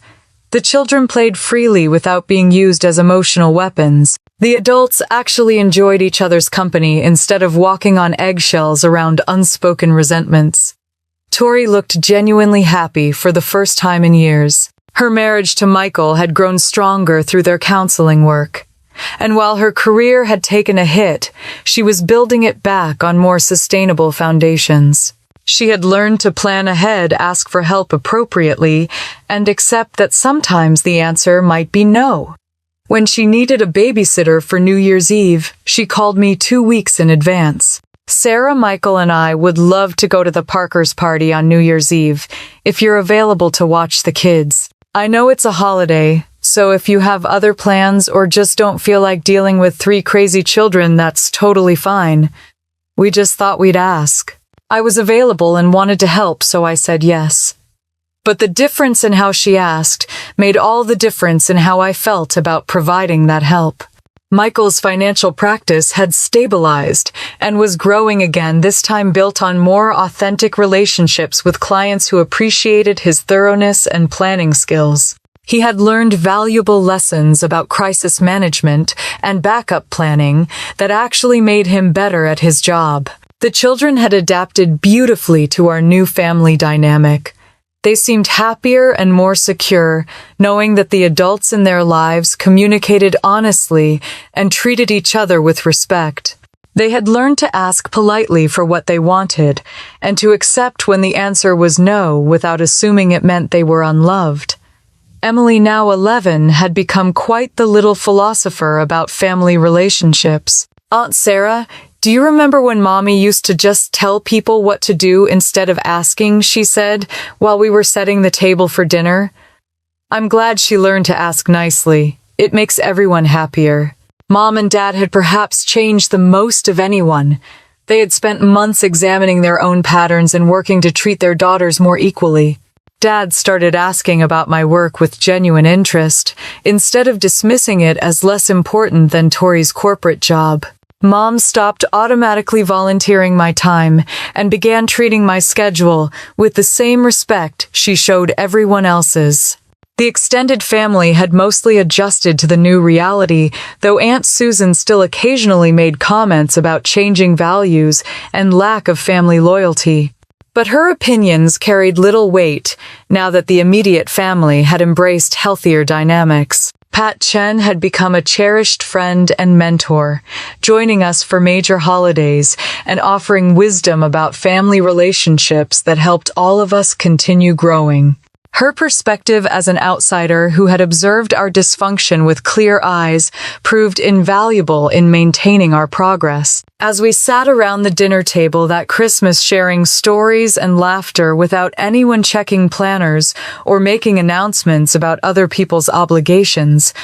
The children played freely without being used as emotional weapons. The adults actually enjoyed each other's company instead of walking on eggshells around unspoken resentments. Tori looked genuinely happy for the first time in years. Her marriage to Michael had grown stronger through their counseling work. And while her career had taken a hit, she was building it back on more sustainable foundations. She had learned to plan ahead, ask for help appropriately, and accept that sometimes the answer might be no. When she needed a babysitter for New Year's Eve, she called me 2 weeks in advance. "Sarah, Michael, and I would love to go to the Parkers' party on New Year's Eve, if you're available to watch the kids. I know it's a holiday, So if you have other plans or just don't feel like dealing with 3 crazy children, that's totally fine. We just thought we'd ask. I was available and wanted to help, so I said yes. But the difference in how she asked made all the difference in how I felt about providing that help. Michael's financial practice had stabilized and was growing again, this time built on more authentic relationships with clients who appreciated his thoroughness and planning skills. He had learned valuable lessons about crisis management and backup planning that actually made him better at his job. The children had adapted beautifully to our new family dynamic. They seemed happier and more secure, knowing that the adults in their lives communicated honestly and treated each other with respect. They had learned to ask politely for what they wanted, and to accept when the answer was no without assuming it meant they were unloved. Emily, now 11, had become quite the little philosopher about family relationships. "Aunt Sarah, do you remember when Mommy used to just tell people what to do instead of asking?" she said, while we were setting the table for dinner. I'm glad she learned to ask nicely. It makes everyone happier. Mom and Dad had perhaps changed the most of anyone. They had spent months examining their own patterns and working to treat their daughters more equally. Dad started asking about my work with genuine interest, instead of dismissing it as less important than Tori's corporate job. Mom stopped automatically volunteering my time and began treating my schedule with the same respect she showed everyone else's. The extended family had mostly adjusted to the new reality, though Aunt Susan still occasionally made comments about changing values and lack of family loyalty. But her opinions carried little weight now that the immediate family had embraced healthier dynamics. Pat Chen had become a cherished friend and mentor, joining us for major holidays and offering wisdom about family relationships that helped all of us continue growing. Her perspective as an outsider who had observed our dysfunction with clear eyes proved invaluable in maintaining our progress. As we sat around the dinner table that Christmas, sharing stories and laughter without anyone checking planners or making announcements about other people's obligations,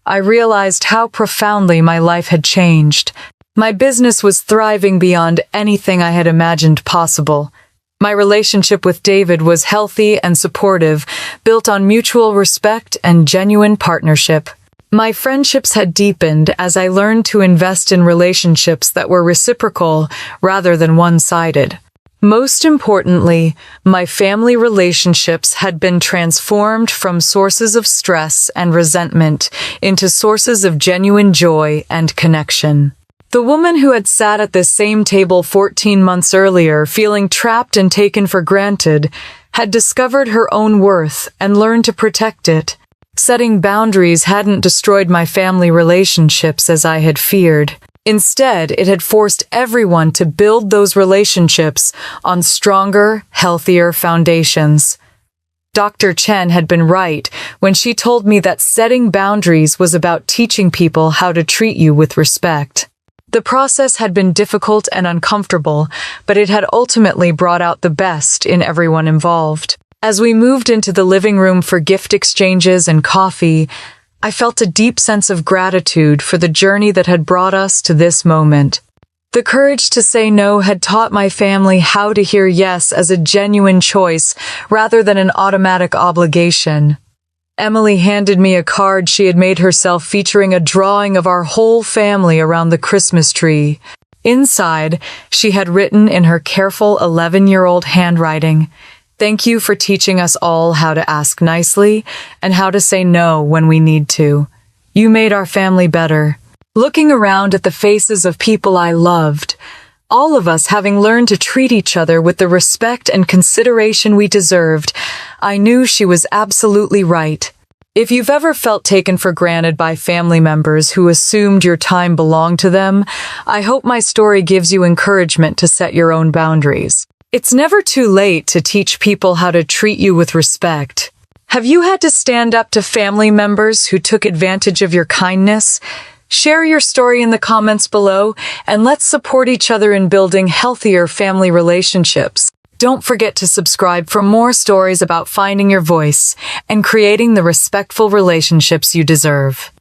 I realized how profoundly my life had changed. My business was thriving beyond anything I had imagined possible. My relationship with David was healthy and supportive, built on mutual respect and genuine partnership. My friendships had deepened as I learned to invest in relationships that were reciprocal rather than one-sided. Most importantly, my family relationships had been transformed from sources of stress and resentment into sources of genuine joy and connection. The woman who had sat at this same table 14 months earlier, feeling trapped and taken for granted, had discovered her own worth and learned to protect it. Setting boundaries hadn't destroyed my family relationships as I had feared. Instead, it had forced everyone to build those relationships on stronger, healthier foundations. Dr. Chen had been right when she told me that setting boundaries was about teaching people how to treat you with respect. The process had been difficult and uncomfortable, but it had ultimately brought out the best in everyone involved. As we moved into the living room for gift exchanges and coffee, I felt a deep sense of gratitude for the journey that had brought us to this moment. The courage to say no had taught my family how to hear yes as a genuine choice rather than an automatic obligation. Emily handed me a card she had made herself featuring a drawing of our whole family around the Christmas tree. Inside, she had written in her careful 11-year-old handwriting, "Thank you for teaching us all how to ask nicely and how to say no when we need to. You made our family better." Looking around at the faces of people I loved, all of us having learned to treat each other with the respect and consideration we deserved, I knew she was absolutely right. If you've ever felt taken for granted by family members who assumed your time belonged to them, I hope my story gives you encouragement to set your own boundaries. It's never too late to teach people how to treat you with respect. Have you had to stand up to family members who took advantage of your kindness? Share your story in the comments below, and let's support each other in building healthier family relationships. Don't forget to subscribe for more stories about finding your voice and creating the respectful relationships you deserve.